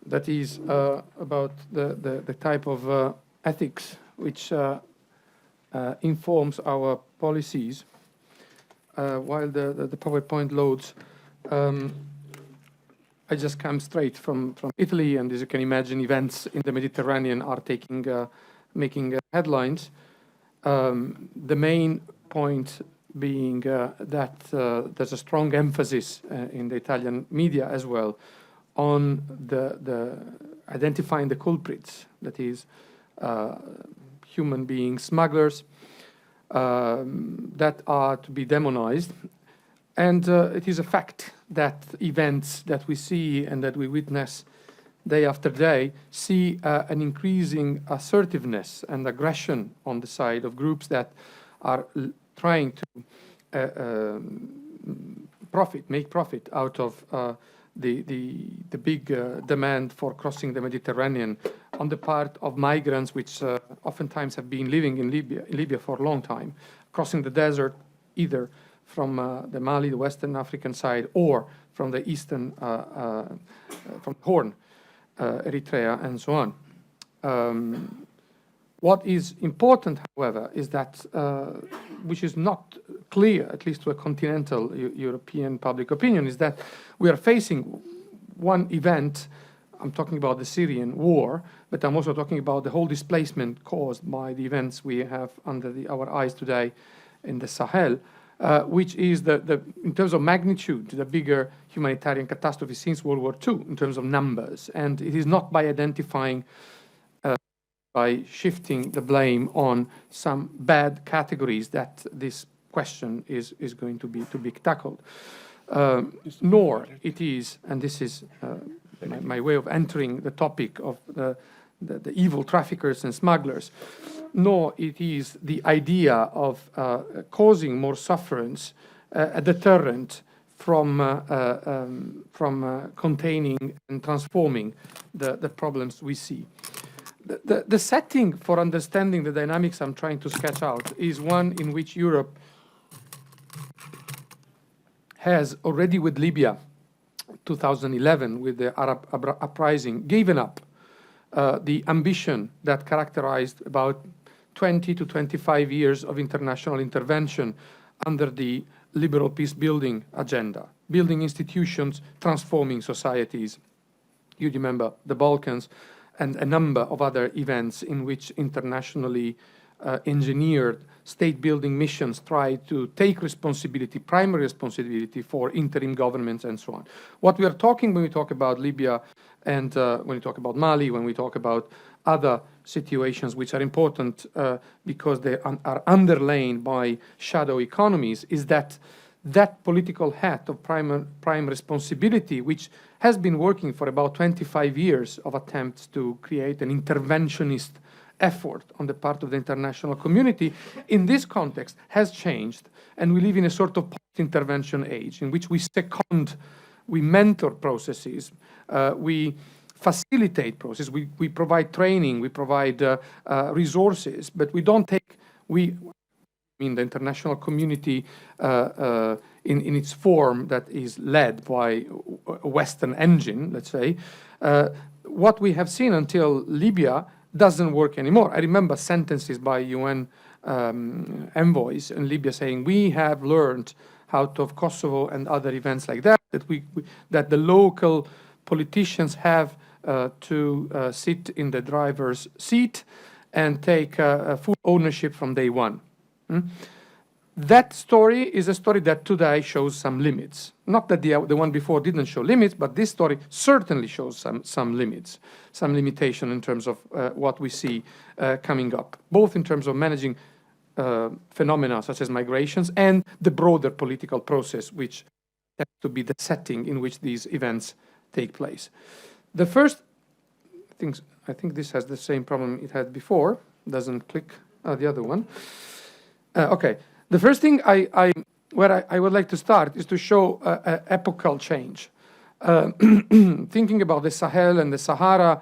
That is about the type of ethics which informs our policies. While the PowerPoint loads, I just come straight from Italy, and as you can imagine, events in the Mediterranean are making headlines. The main point being that there's a strong emphasis in the Italian media as well on the identifying the culprits, that is human being smugglers that are to be demonized. And it is a fact that events that we see and that we witness day after day see an increasing assertiveness and aggression on the side of groups that are trying to make profit out of the big demand for crossing the Mediterranean on the part of migrants, which oftentimes have been living in Libya for a long time, crossing the desert either from the Mali, the Western African side, or from the eastern, from Horn, Eritrea, and so on. What is important, however, is that, which is not clear, at least to a continental European public opinion, is that we are facing one event. I'm talking about the Syrian war, but I'm also talking about the whole displacement caused by the events we have under our eyes today in the Sahel, which is, in terms of magnitude, the bigger humanitarian catastrophe since World War II in terms of numbers. And it is not by identifying, by shifting the blame on some bad categories that this question is going to be tackled. Nor it is, and this is my way of entering the topic of the evil traffickers and smugglers, nor it is the idea of causing more sufferance, a deterrent from containing and transforming the problems we see. The setting for understanding the dynamics I'm trying to sketch out is one in which Europe has already, with Libya, 2011, with the Arab uprising, given up the ambition that characterized about 20 to 25 years of international intervention under the liberal peace-building agenda, building institutions, transforming societies. You remember the Balkans and a number of other events in which internationally engineered state-building missions try to take responsibility, primary responsibility for interim governments and so on. What we are talking when we talk about Libya and when we talk about Mali, when we talk about other situations which are important because they are underlain by shadow economies, is that political hat of prime responsibility, which has been working for about 25 years of attempts to create an interventionist effort on the part of the international community, in this context has changed, and we live in a sort of post-intervention age in which we second, we mentor processes, we facilitate processes, we provide training, we provide resources, but we don't take, the international community in its form that is led by a Western engine, let's say, what we have seen until Libya doesn't work anymore. I remember sentences by UN envoys in Libya saying, we have learned out of Kosovo and other events like that, that the local politicians have to sit in the driver's seat and take full ownership from day one. That story is a story that today shows some limits. Not that the one before didn't show limits, but this story certainly shows some limits, some limitation in terms of what we see coming up, both in terms of managing phenomena such as migrations and the broader political process, which has to be the setting in which these events take place. The first things, I think this has the same problem it had before, doesn't click, the other one. Okay, the first thing where I would like to start is to show epochal change. Thinking about the Sahel and the Sahara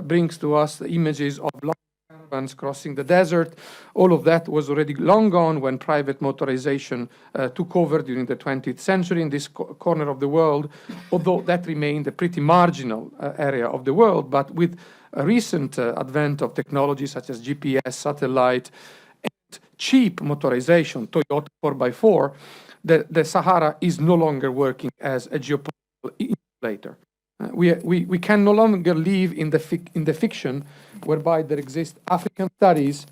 brings to us the images of long caravans crossing the desert. All of that was already long gone when private motorization took over during the 20th century in this corner of the world, although that remained a pretty marginal area of the world. But with a recent advent of technology such as GPS, satellite, and cheap motorization, Toyota 4x4, the Sahara is no longer working as a geopolitical insulator. We can no longer live in the fiction whereby there exist African studies,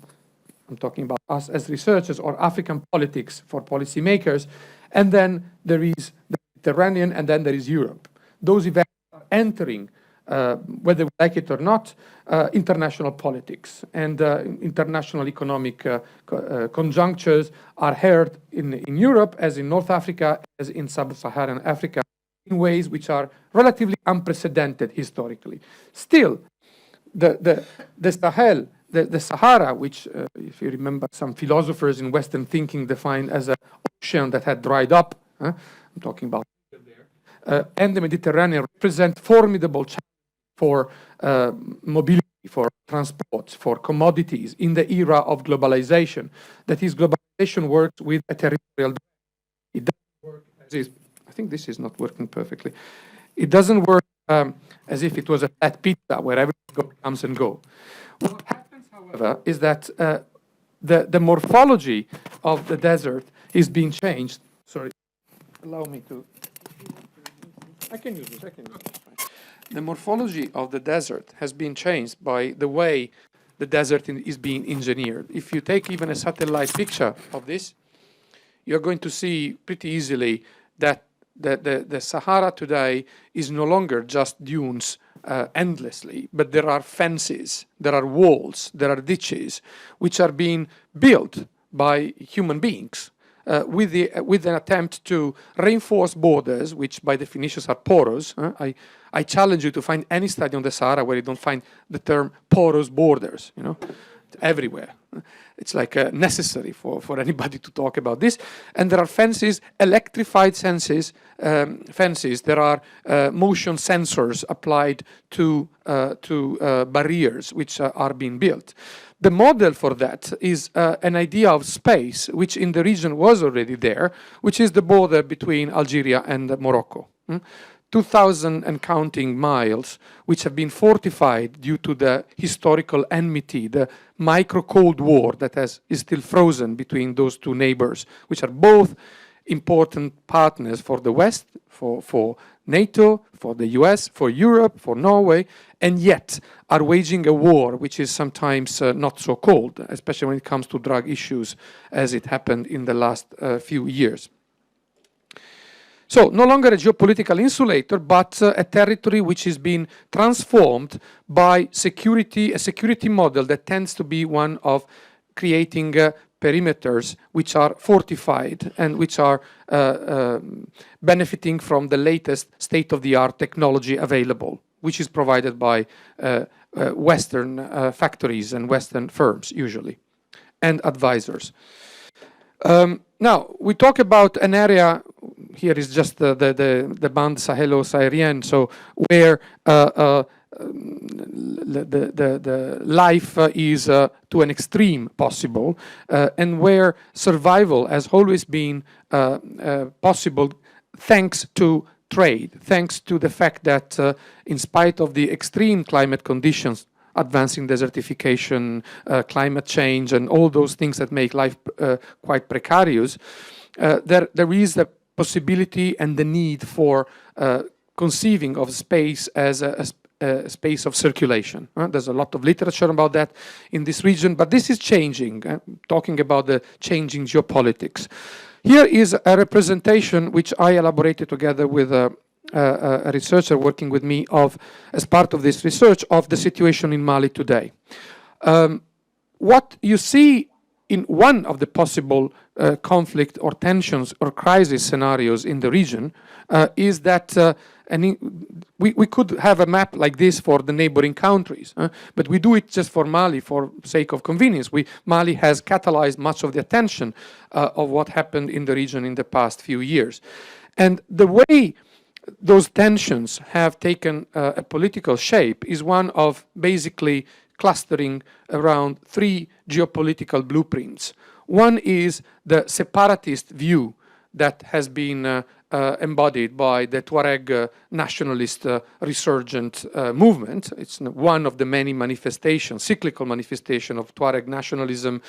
I'm talking about us as researchers, or African politics for policymakers, and then there is the Mediterranean, and then there is Europe. Those events are entering, whether we like it or not, international politics, and international economic conjunctures are heard in Europe, as in North Africa, as in sub-Saharan Africa, in ways which are relatively unprecedented historically. Still, the Sahel, the Sahara, which, if you remember, some philosophers in Western thinking define as an ocean that had dried up, I'm talking about and the Mediterranean, represent formidable challenges for mobility, for transport, for commodities in the era of globalization. That is, globalization works with a territorial. It doesn't work as is. I think this is not working perfectly. It doesn't work as if it was a flat pizza where everything comes and goes. What happens, however, is that the morphology of the desert is being changed. Sorry, allow me to. I can use this. The morphology of the desert has been changed by the way the desert is being engineered. If you take even a satellite picture of this, you're going to see pretty easily that the Sahara today is no longer just dunes endlessly, but there are fences, there are walls, there are ditches, which are being built by human beings with an attempt to reinforce borders, which by definition are porous. I challenge you to find any study on the Sahara where you don't find the term porous borders, everywhere. It's like necessary for anybody to talk about this. And there are fences, electrified fences. There are motion sensors applied to barriers which are being built. The model for that is an idea of space, which in the region was already there, which is the border between Algeria and Morocco. 2,000 and counting miles, which have been fortified due to the historical enmity, the micro-Cold War that is still frozen between those two neighbors, which are both important partners for the West, for NATO, for the US, for Europe, for Norway, and yet are waging a war which is sometimes not so cold, especially when it comes to drug issues, as it happened in the last few years. So no longer a geopolitical insulator, but a territory which is being transformed by a security model that tends to be one of creating perimeters which are fortified and which are benefiting from the latest state-of-the-art technology available, which is provided by Western factories and Western firms usually, and advisors. Now, we talk about an area, here is just the band Sahelo-Saharian, so where the life is to an extreme possible, and where survival has always been possible thanks to trade, thanks to the fact that in spite of the extreme climate conditions, advancing desertification, climate change, and all those things that make life quite precarious, there is the possibility and the need for conceiving of space as a space of circulation. There's a lot of literature about that in this region, but this is changing, talking about the changing geopolitics. Here is a representation which I elaborated together with a researcher working with me as part of this research of the situation in Mali today. What you see in one of the possible conflict or tensions or crisis scenarios in the region is that we could have a map like this for the neighboring countries, but we do it just for Mali for sake of convenience. Mali has catalyzed much of the attention of what happened in the region in the past few years. And the way those tensions have taken a political shape is one of basically clustering around three geopolitical blueprints. One is the separatist view that has been embodied by the Tuareg nationalist resurgent movement. It's one of the many manifestations, cyclical manifestation of Tuareg nationalism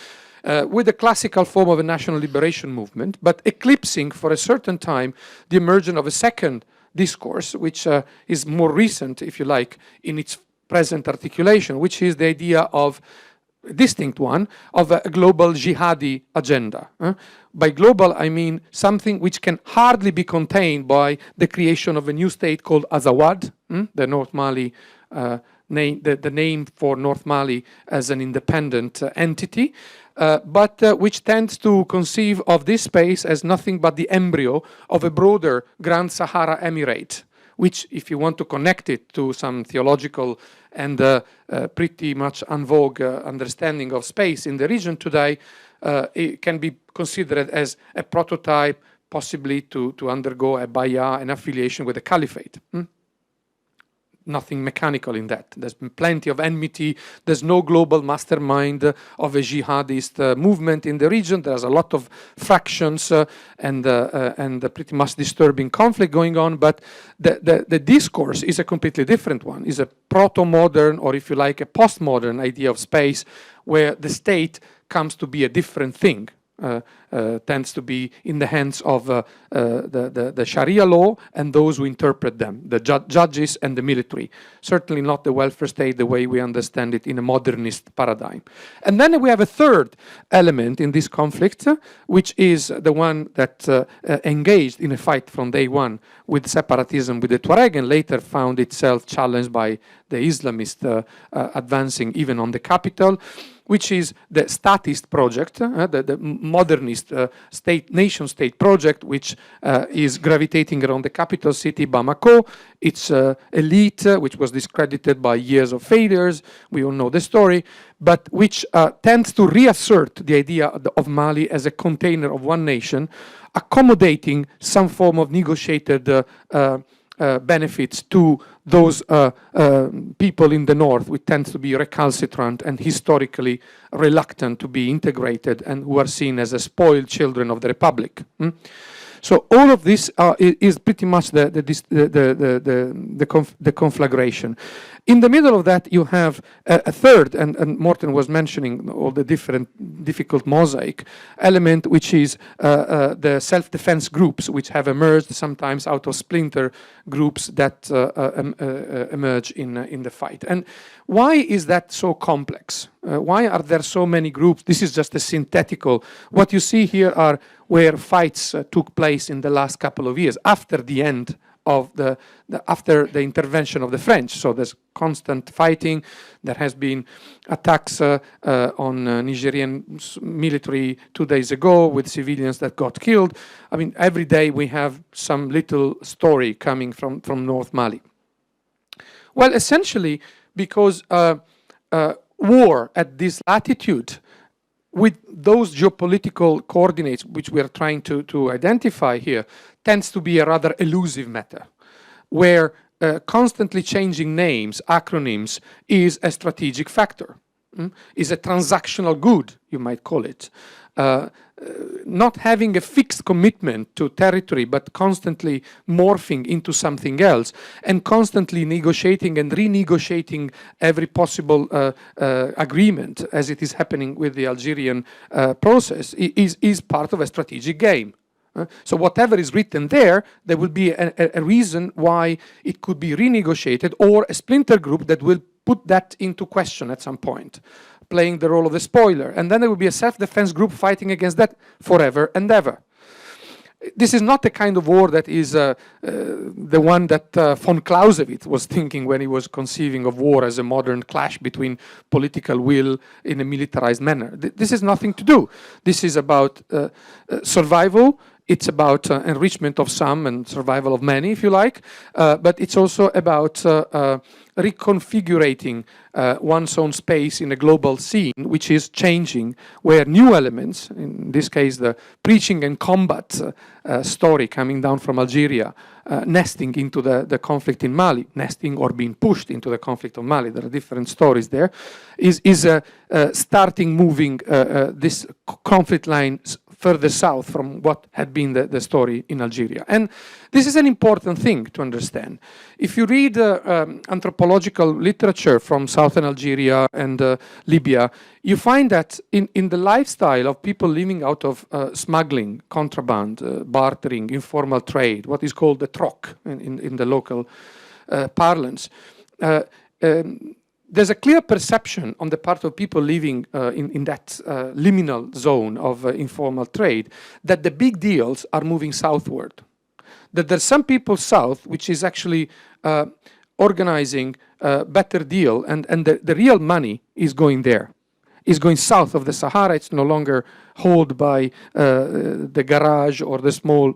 with a classical form of a national liberation movement, but eclipsing for a certain time the emergence of a second discourse, which is more recent, if you like, in its present articulation, which is the idea of a distinct one of a global jihadi agenda. By global, I mean something which can hardly be contained by the creation of a new state called Azawad, the North Mali name, the name for North Mali as an independent entity, but which tends to conceive of this space as nothing but the embryo of a broader Grand Sahara Emirate, which, if you want to connect it to some theological and pretty much en vogue understanding of space in the region today, it can be considered as a prototype, possibly to undergo a bay'ah, an affiliation with the caliphate. Nothing mechanical in that. There's been plenty of enmity. There's no global mastermind of a jihadist movement in the region. There's a lot of fractions and pretty much disturbing conflict going on. But the discourse is a completely different one. It's a proto-modern, or if you like, a postmodern idea of space where the state comes to be a different thing. Tends to be in the hands of the Sharia law and those who interpret them, the judges and the military. Certainly not the welfare state the way we understand it in a modernist paradigm. And then we have a third element in this conflict, which is the one that engaged in a fight from day one with separatism with the Tuareg and later found itself challenged by the Islamist advancing even on the capital, which is the statist project, the modernist nation-state project, which is gravitating around the capital city, Bamako. Its elite, which was discredited by years of failures, we all know the story, but which tends to reassert the idea of Mali as a container of one nation, accommodating some form of negotiated benefits to those people in the north, which tends to be recalcitrant and historically reluctant to be integrated and who are seen as a spoiled children of the republic. So all of this is pretty much the conflagration. In the middle of that, you have a third, and Morten was mentioning all the different difficult mosaic element, which is the self-defense groups, which have emerged sometimes out of splinter groups that emerge in the fight. And why is that so complex? Why are there so many groups? This is just a synthetical. What you see here are where fights took place in the last couple of years after the end of after the intervention of the French. So there's constant fighting. There has been attacks on Nigerian military 2 days ago with civilians that got killed. I mean, every day we have some little story coming from North Mali. Well, essentially because war at this latitude with those geopolitical coordinates which we are trying to identify here tends to be a rather elusive matter, where constantly changing names, acronyms, is a strategic factor, is a transactional good, you might call it. Not having a fixed commitment to territory, but constantly morphing into something else and constantly negotiating and renegotiating every possible agreement, as it is happening with the Algerian process, is part of a strategic game. So whatever is written there, there will be a reason why it could be renegotiated, or a splinter group that will put that into question at some point, playing the role of the spoiler. And then there will be a self-defense group fighting against that forever and ever. This is not the kind of war that is the one that von Clausewitz was thinking when he was conceiving of war as a modern clash between political will in a militarized manner. This is nothing to do. This is about survival it's about enrichment of some and survival of many, if you like, but it's also about reconfigurating one's own space in a global scene, which is changing, where new elements, in this case the preaching and combat story coming down from Algeria, nesting into the conflict in Mali, nesting or being pushed into the conflict of Mali, there are different stories there, is starting moving this conflict lines further south from what had been the story in Algeria. And this is an important thing to understand. If you read anthropological literature from southern Algeria and Libya, you find that in the lifestyle of people living out of smuggling, contraband, bartering, informal trade, what is called the troc in the local parlance, there's a clear perception on the part of people living in that liminal zone of informal trade that the big deals are moving southward. That there's some people south which is actually organizing a better deal, and the real money is going there. Is going south of the Sahara. It's no longer held by the garage or the small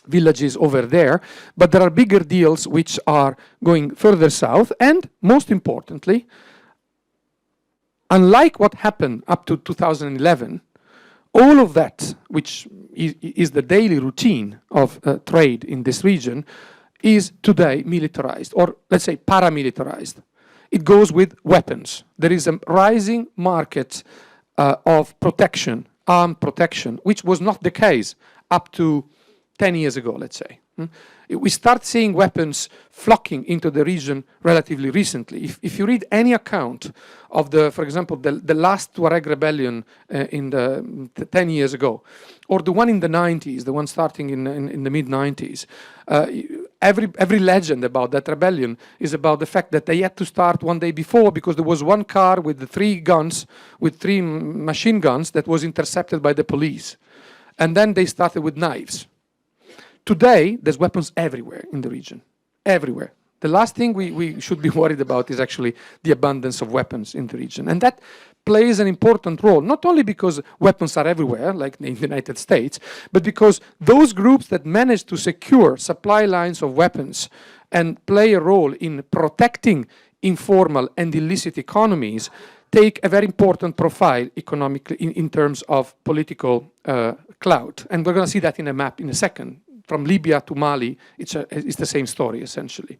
villages over there, but there are bigger deals which are going further south, and most importantly, unlike what happened up to 2011, all of that, which is the daily routine of trade in this region, is today militarized, or let's say paramilitarized. It goes with weapons. There is a rising market of protection, armed protection, which was not the case up to 10 years ago, let's say. We start seeing weapons flocking into the region relatively recently. If you read any account of for example, the last Tuareg rebellion in 10 years ago, or the one in the 90s, the one starting in the mid-90s, every legend about that rebellion is about the fact that they had to start one day before because there was one car with the 3 guns, with 3 machine guns that was intercepted by the police. And then they started with knives. Today, there's weapons everywhere in the region, everywhere. The last thing we should be worried about is actually the abundance of weapons in the region. And that plays an important role, not only because weapons are everywhere, like in the United States, but because those groups that manage to secure supply lines of weapons and play a role in protecting informal and illicit economies take a very important profile economically in terms of political clout. And we're going to see that in a map in a second. From Libya to Mali, it's the same story, essentially.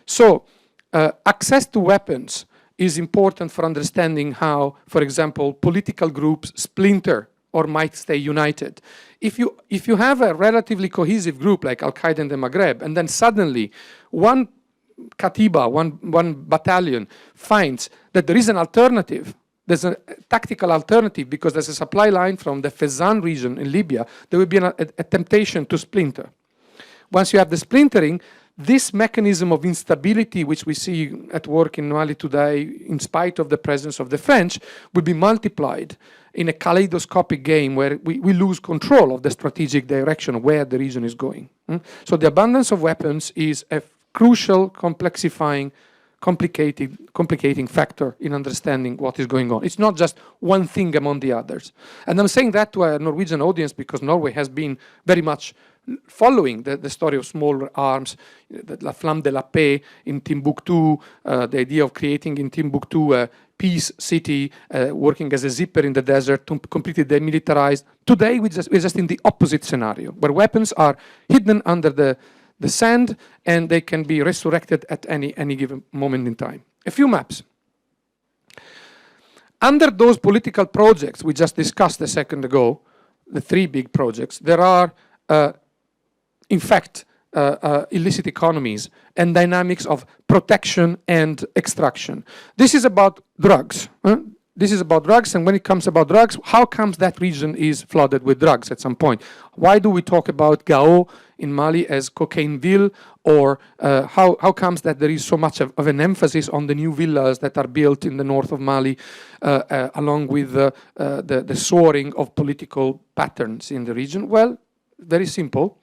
So, access to weapons is important for understanding how, for example, political groups splinter or might stay united. If you have a relatively cohesive group like Al-Qaeda in the Maghreb, and then suddenly one Katiba, one battalion finds that there is an alternative, there's a tactical alternative because there's a supply line from the Fezzan region in Libya, there will be a temptation to splinter. Once you have the splintering, this mechanism of instability, which we see at work in Mali today, in spite of the presence of the French, will be multiplied in a kaleidoscopic game where we lose control of the strategic direction of where the region is going. So the abundance of weapons is a crucial, complicating factor in understanding what is going on. It's not just one thing among the others. And I'm saying that to a Norwegian audience because Norway has been very much following the story of small arms, La Flamme de la Paix in Timbuktu, the idea of creating in Timbuktu a peace city, working as a zipper in the desert, completely demilitarized. Today, we're just in the opposite scenario, where weapons are hidden under the sand, and they can be resurrected at any given moment in time. A few maps. Under those political projects we just discussed a second ago, the 3 big projects, there are, in fact, illicit economies and dynamics of protection and extraction. This is about drugs. This is about drugs, and when it comes about drugs, how comes that region is flooded with drugs at some point? Why do we talk about Gao in Mali as Cocaineville, or how comes that there is so much of an emphasis on the new villas that are built in the north of Mali, along with the soaring of political patterns in the region? Well, very simple.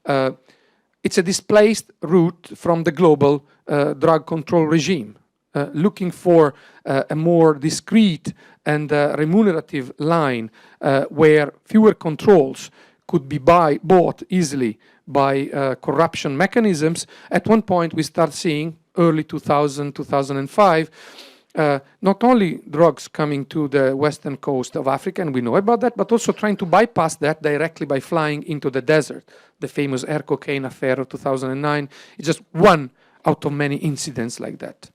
It's a displaced route from the global drug control regime. Looking for a more discrete and remunerative line where fewer controls could be bought easily by corruption mechanisms, at one point we start seeing, early 2000, 2005, not only drugs coming to the western coast of Africa, and we know about that, but also trying to bypass that directly by flying into the desert. The famous air cocaine affair of 2009 is just one out of many incidents like that.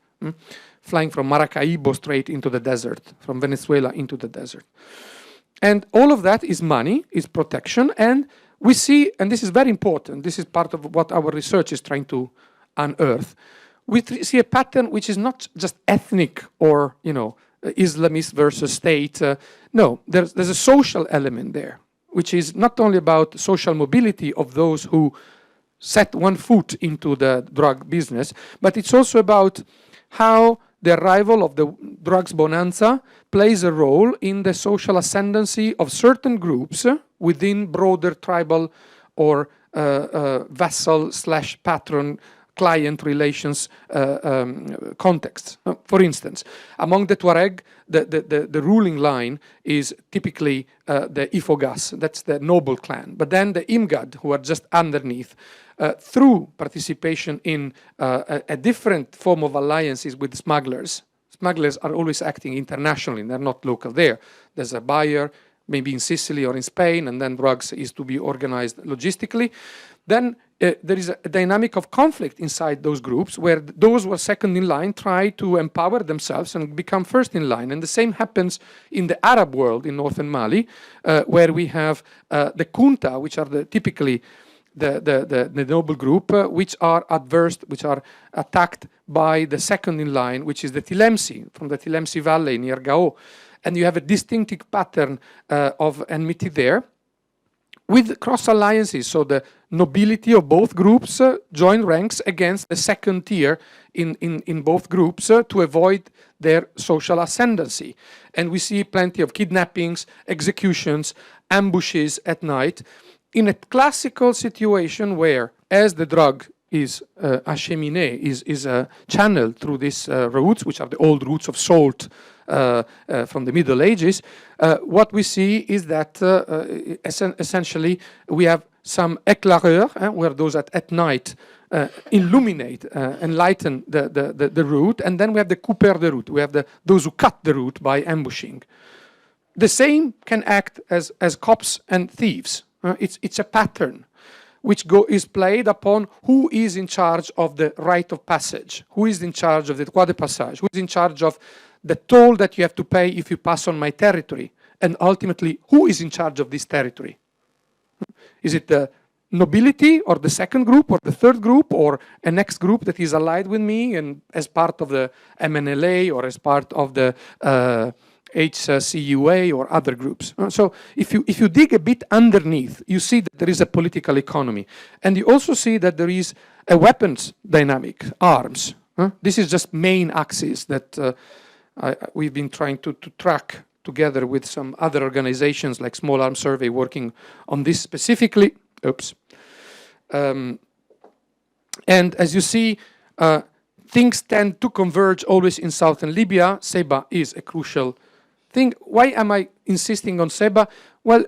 Flying from Maracaibo straight into the desert, from Venezuela into the desert. And all of that is money, is protection, and we see, and this is very important, this is part of what our research is trying to unearth, we see a pattern which is not just ethnic or, Islamist versus state. No, there's a social element there, which is not only about social mobility of those who set one foot into the drug business, but it's also about how the arrival of the drugs bonanza plays a role in the social ascendancy of certain groups within broader tribal or vassal/patron client relations contexts. For instance, among the Tuareg, the ruling line is typically the Ifogas, that's the noble clan. But then the Imgad, who are just underneath, through participation in a different form of alliances with smugglers. Smugglers are always acting internationally, they're not local there. There's a buyer, maybe in Sicily or in Spain, and then drugs is to be organized logistically. Then there is a dynamic of conflict inside those groups where those who are second in line try to empower themselves and become first in line. And the same happens in the Arab world in northern Mali, where we have the Kunta, which are typically the noble group, which are adverse, which are attacked by the second in line, which is the Tilemsi, from the Tilemsi Valley near Gao. And you have a distinctive pattern of enmity there with cross alliances. So the nobility of both groups join ranks against the second tier in both groups to avoid their social ascendancy. And we see plenty of kidnappings, executions, ambushes at night in a classical situation where, as the drug is acheminé, is channeled through these routes, which are the old routes of salt from the Middle Ages, what we see is that essentially we have some éclaireurs, where those at night illuminate, enlighten the route, and then we have the coupeurs de route. We have those who cut the route by ambushing. The same can act as cops and thieves. It's a pattern which is played upon who is in charge of the rite of passage, who is in charge of the droit de passage, who is in charge of the toll that you have to pay if you pass on my territory, and ultimately, who is in charge of this territory? Is it the nobility or the second group or the third group or a next group that is allied with me and as part of the MNLA or as part of the HCUA or other groups? So if you dig a bit underneath, you see that there is a political economy. And you also see that there is a weapons dynamic, arms. This is just main axis that we've been trying to track together with some other organizations like Small Arms Survey working on this specifically. Oops. And as you see, things tend to converge always in southern Libya. Ceuta is a crucial thing. Why am I insisting on Ceuta? Well,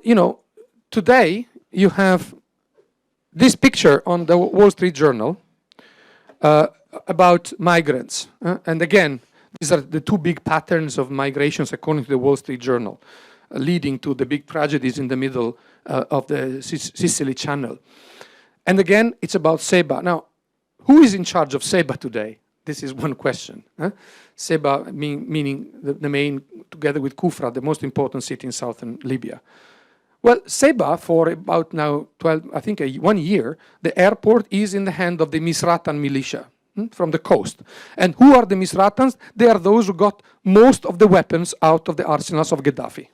today you have this picture on the Wall Street Journal about migrants. And again, these are the two big patterns of migrations according to the Wall Street Journal, leading to the big tragedies in the middle of the Sicily Channel. And again, it's about Ceuta. Now, who is in charge of Ceuta today? This is one question. Ceuta meaning the main, together with Kufra, the most important city in southern Libya. Well, Ceuta, for about now 1 year, the airport is in the hand of the Misratan militia from the coast. And who are the Misratans? They are those who got most of the weapons out of the arsenals of Gaddafi.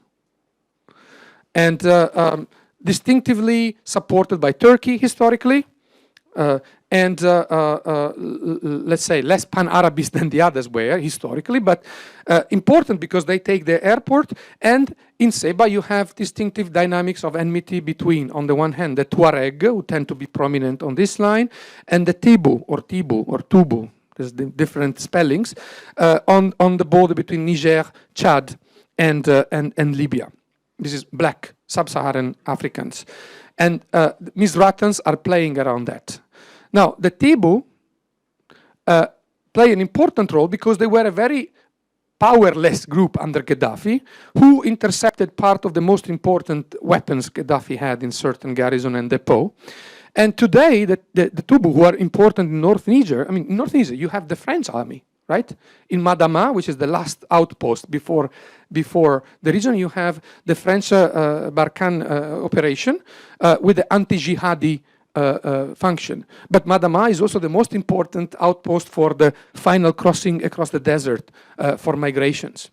And distinctively supported by Turkey historically, and let's say less pan-Arabist than the others were historically, but important because they take the airport. And in Ceuta you have distinctive dynamics of enmity between, on the one hand, the Tuareg, who tend to be prominent on this line, and the Tibu, or Tubu, there's the different spellings, on the border between Niger, Chad, and Libya. This is black sub-Saharan Africans. And Misratans are playing around that. Now, the Tebu play an important role because they were a very powerless group under Gaddafi who intercepted part of the most important weapons Gaddafi had in certain garrison and depot. And today, the Tebu, who are important in North Niger, I mean, in North Niger, you have the French army, right? In Madama, which is the last outpost before the region, you have the French Barkhane operation with the anti-jihadi function. But Madama is also the most important outpost for the final crossing across the desert for migrations.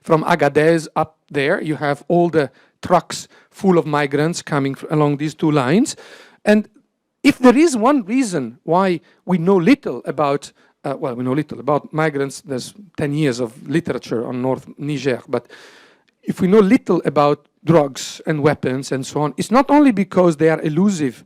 From Agadez up there, you have all the trucks full of migrants coming along these two lines. And if there is one reason why we know little about, we know little about migrants, there's 10 years of literature on North Niger, but if we know little about drugs and weapons and so on, it's not only because they are elusive,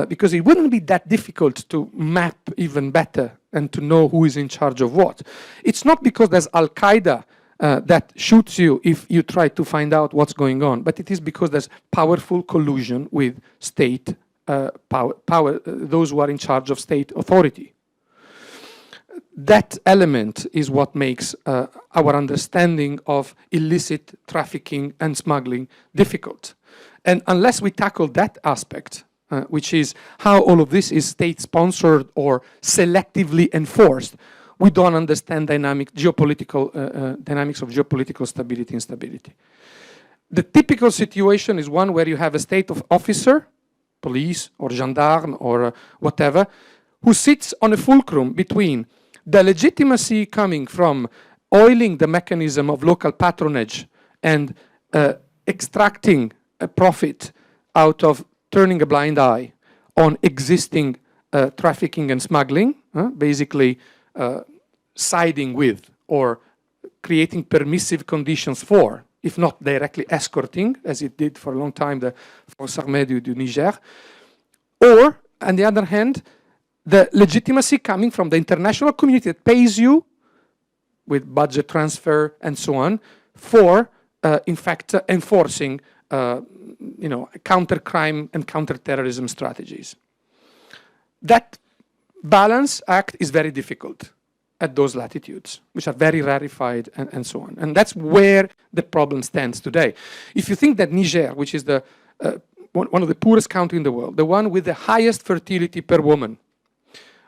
because it wouldn't be that difficult to map even better and to know who is in charge of what. It's not because there's Al-Qaeda that shoots you if you try to find out what's going on, but it is because there's powerful collusion with state those who are in charge of state authority. That element is what makes our understanding of illicit trafficking and smuggling difficult. And unless we tackle that aspect, which is how all of this is state-sponsored or selectively enforced, we don't understand dynamics of geopolitical stability and instability. The typical situation is one where you have a state officer, police or gendarme or whatever, who sits on a fulcrum between the legitimacy coming from oiling the mechanism of local patronage and extracting a profit out of turning a blind eye on existing trafficking and smuggling, basically siding with or creating permissive conditions for, if not directly escorting, as it did for a long time, the Forces Armées du Niger. Or, on the other hand, the legitimacy coming from the international community that pays you with budget transfer and so on for, in fact, enforcing counter-crime and counter-terrorism strategies. That balance act is very difficult at those latitudes, which are very rarefied and so on. And that's where the problem stands today. If you think that Niger, which is the one of the poorest countries in the world, the one with the highest fertility per woman,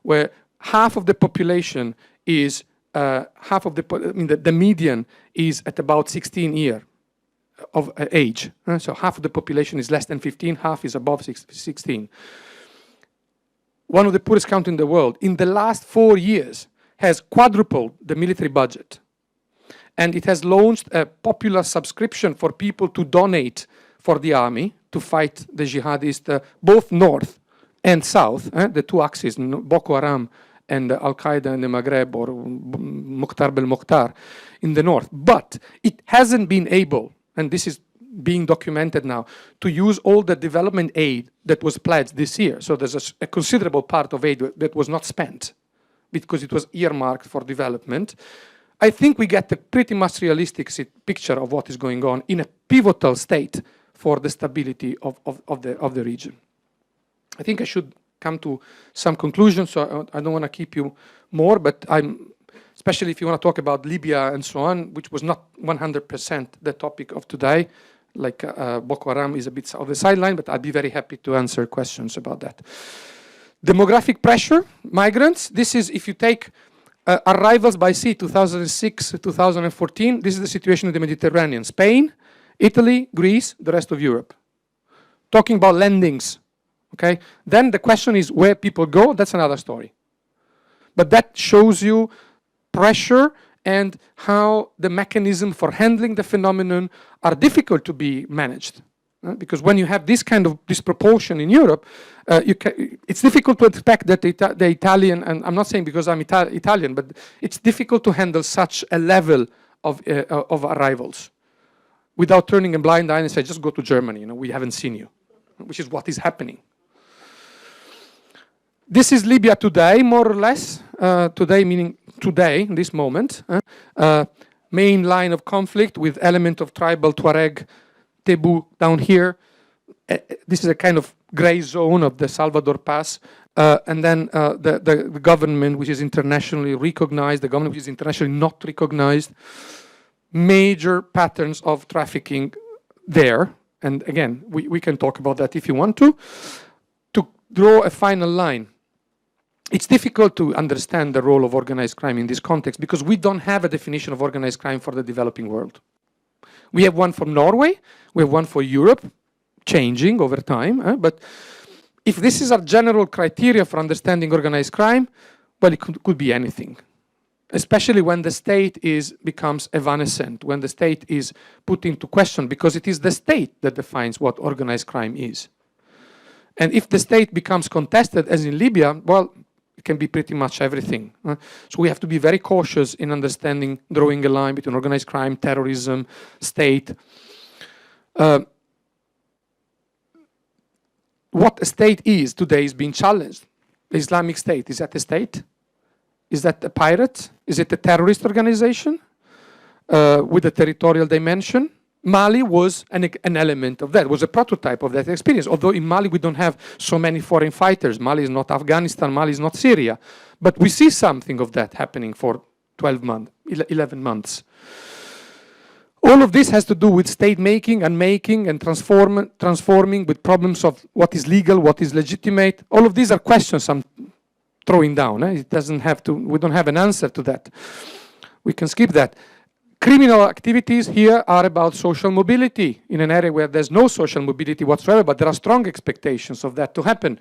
where half of the population is, the median is at about 16 years of age. So half of the population is less than 15, half is above 16. One of the poorest countries in the world, in the last 4 years, has quadrupled the military budget. And it has launched a popular subscription for people to donate for the army to fight the jihadists, both north and south, the two axes, Boko Haram and Al-Qaeda in the Maghreb or Mukhtar Bel-Mukhtar in the north. But it hasn't been able, and this is being documented now, to use all the development aid that was pledged this year. So there's a considerable part of aid that was not spent because it was earmarked for development. I think we get a pretty much realistic picture of what is going on in a pivotal state for the stability of the region. I think I should come to some conclusions, so I don't want to keep you more, but especially if you want to talk about Libya and so on, which was not 100% the topic of today, like Boko Haram is a bit of the sideline, but I'd be very happy to answer questions about that. Demographic pressure, migrants, this is, if you take arrivals by sea 2006 to 2014, this is the situation in the Mediterranean. Spain, Italy, Greece, the rest of Europe. Talking about landings, okay? Then the question is where people go, that's another story. But that shows you pressure and how the mechanism for handling the phenomenon are difficult to be managed. Because when you have this kind of disproportion in Europe, it's difficult to expect that the Italian, and I'm not saying because I'm Italian, but it's difficult to handle such a level of arrivals without turning a blind eye and say, just go to Germany, we haven't seen you, which is what is happening. This is Libya today, more or less. Today meaning today, in this moment. main line of conflict with element of tribal Tuareg, Tebu down here. This is a kind of gray zone of the Salvador Pass. And then the government, which is internationally recognized, the government which is internationally not recognized. Major patterns of trafficking there. And again, we can talk about that if you want to. To draw a final line, it's difficult to understand the role of organized crime in this context because we don't have a definition of organized crime for the developing world. We have one for Norway, we have one for Europe, changing over time. But if this is our general criteria for understanding organized crime, well, it could be anything. Especially when the state becomes evanescent, when the state is put into question, because it is the state that defines what organized crime is. And if the state becomes contested, as in Libya, well, it can be pretty much everything. So we have to be very cautious in understanding, drawing a line between organized crime, terrorism, state. What a state is today is being challenged. The Islamic State, is that a state? Is that a pirate? Is it a terrorist organization with a territorial dimension? Mali was an element of that, was a prototype of that experience. Although in Mali we don't have so many foreign fighters. Mali is not Afghanistan, Mali is not Syria. But we see something of that happening for 12 months, 11 months. All of this has to do with state making and transforming with problems of what is legal, what is legitimate. All of these are questions I'm throwing down. It doesn't have to, we don't have an answer to that. We can skip that. Criminal activities here are about social mobility in an area where there's no social mobility whatsoever, but there are strong expectations of that to happen.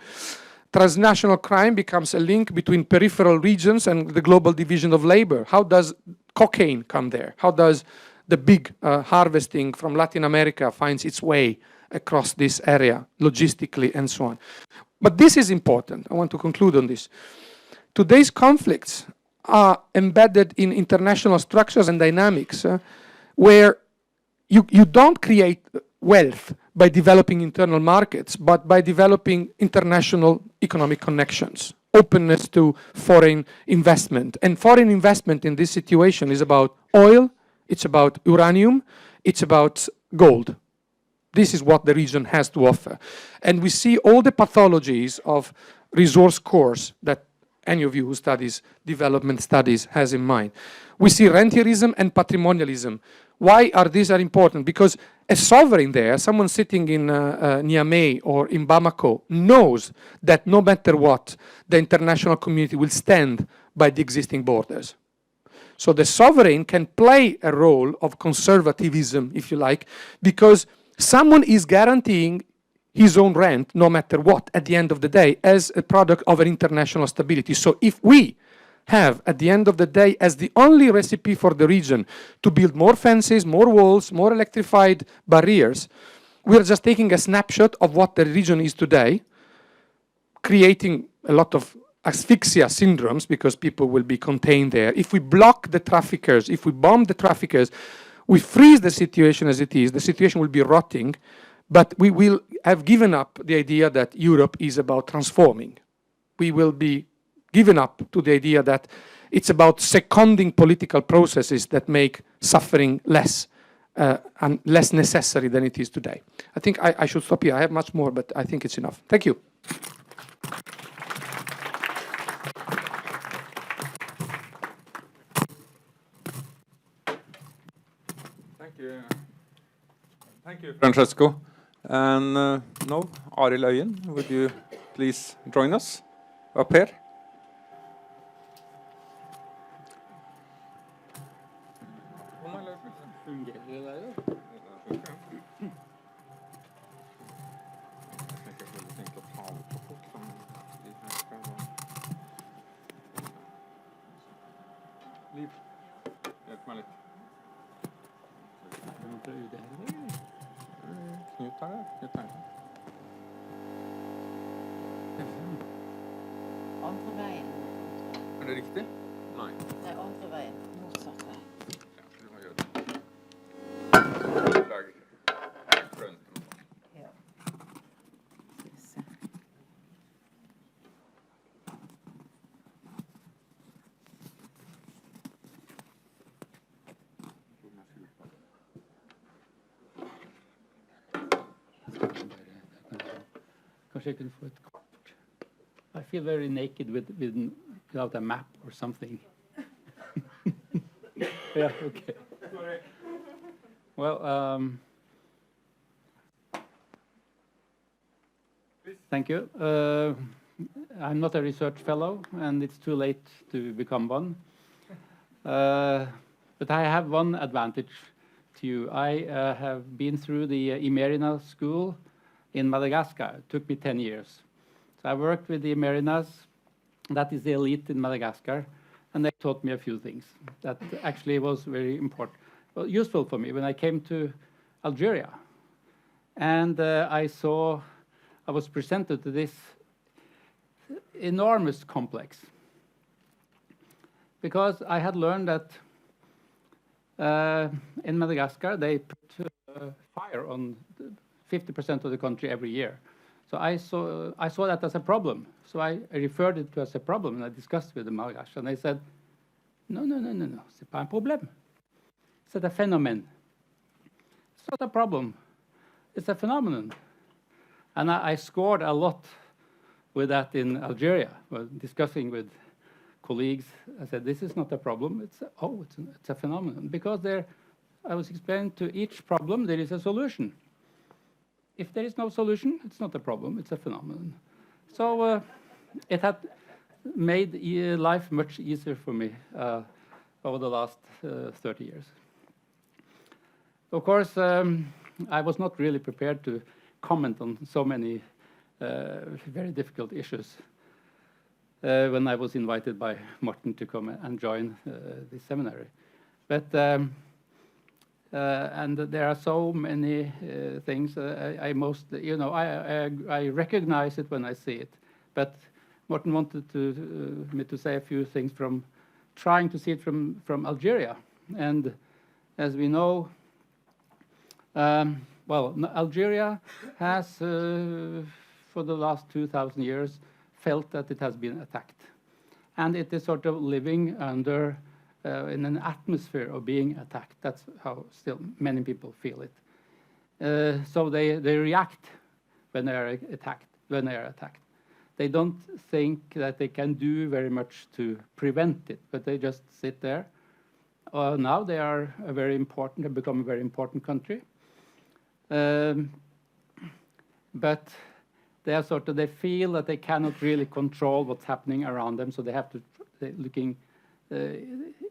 Transnational crime becomes a link between peripheral regions and the global division of labor. How does cocaine come there? How does the big harvesting from Latin America finds its way across this area, logistically and so on? But this is important. I want to conclude on this. Today's conflicts are embedded in international structures and dynamics where you don't create wealth by developing internal markets, but by developing international economic connections, openness to foreign investment. And foreign investment in this situation is about oil, it's about uranium, it's about gold. This is what the region has to offer. And we see all the pathologies of resource cores that any of you who studies development studies has in mind. We see rentierism and patrimonialism. Why are these important? Because a sovereign there, someone sitting in Niamey or in Bamako, knows that no matter what, the international community will stand by the existing borders. So the sovereign can play a role of conservatism, if you like, because someone is guaranteeing his own rent, no matter what, at the end of the day, as a product of an international stability. So if we have, at the end of the day, as the only recipe for the region to build more fences, more walls, more electrified barriers, we are just taking a snapshot of what the region is today, creating a lot of asphyxia syndromes because people will be contained there. If we block the traffickers, if we bomb the traffickers, we freeze the situation as it is, the situation will be rotting, but we will have given up the idea that Europe is about transforming. We will be given up to the idea that it's about seconding political processes that make suffering less and less necessary than it is today. I think I should stop here. I have much more, but I think it's enough. Thank you. Thank you, Francesco. And now, Arild Øyen, would you please join us up here? Andre veien. Er det riktig? Nei. Nei, andre veien. Motsatt vei. Ja, du må gjøre det. Lag fronten. Ja. Skal vi se. Kanskje jeg kunne få et kort. I feel very naked without a map or something. Yeah, okay. Well, thank you. I'm not a research fellow, and it's too late to become one. But I have one advantage to you. I have been through the Marina school in Madagascar. It took me 10 years. So I worked with the Marinas. That is the elite in Madagascar. And they taught me a few things that actually was very important, well, useful for me when I came to Algeria. And I was presented to this enormous complex. Because I had learned that in Madagascar, they put fire on 50% of the country every year. So I saw that as a problem. So I referred it to as a problem, and I discussed with the Malgache, and they said, no, c'est pas un problème. C'est a phenomenon. It's not a problem. It's a phenomenon. And I scored a lot with that in Algeria, discussing with colleagues. I said, this is not a problem. It's a phenomenon. Because I was explaining to each problem, there is a solution. If there is no solution, it's not a problem. It's a phenomenon. So it had made life much easier for me over the last 30 years. Of course, I was not really prepared to comment on so many very difficult issues when I was invited by Morten to come and join this seminary. But and there are so many things. I recognize it when I see it. But Morten wanted me to say a few things from trying to see it from Algeria. And as we know, Algeria has, for the last 2,000 years, felt that it has been attacked. And it is sort of living under in an atmosphere of being attacked. That's how still many people feel it. So they react when they are attacked. They don't think that they can do very much to prevent it, but they just sit there. Now they are they become a very important country. But they feel that they cannot really control what's happening around them, so they have to looking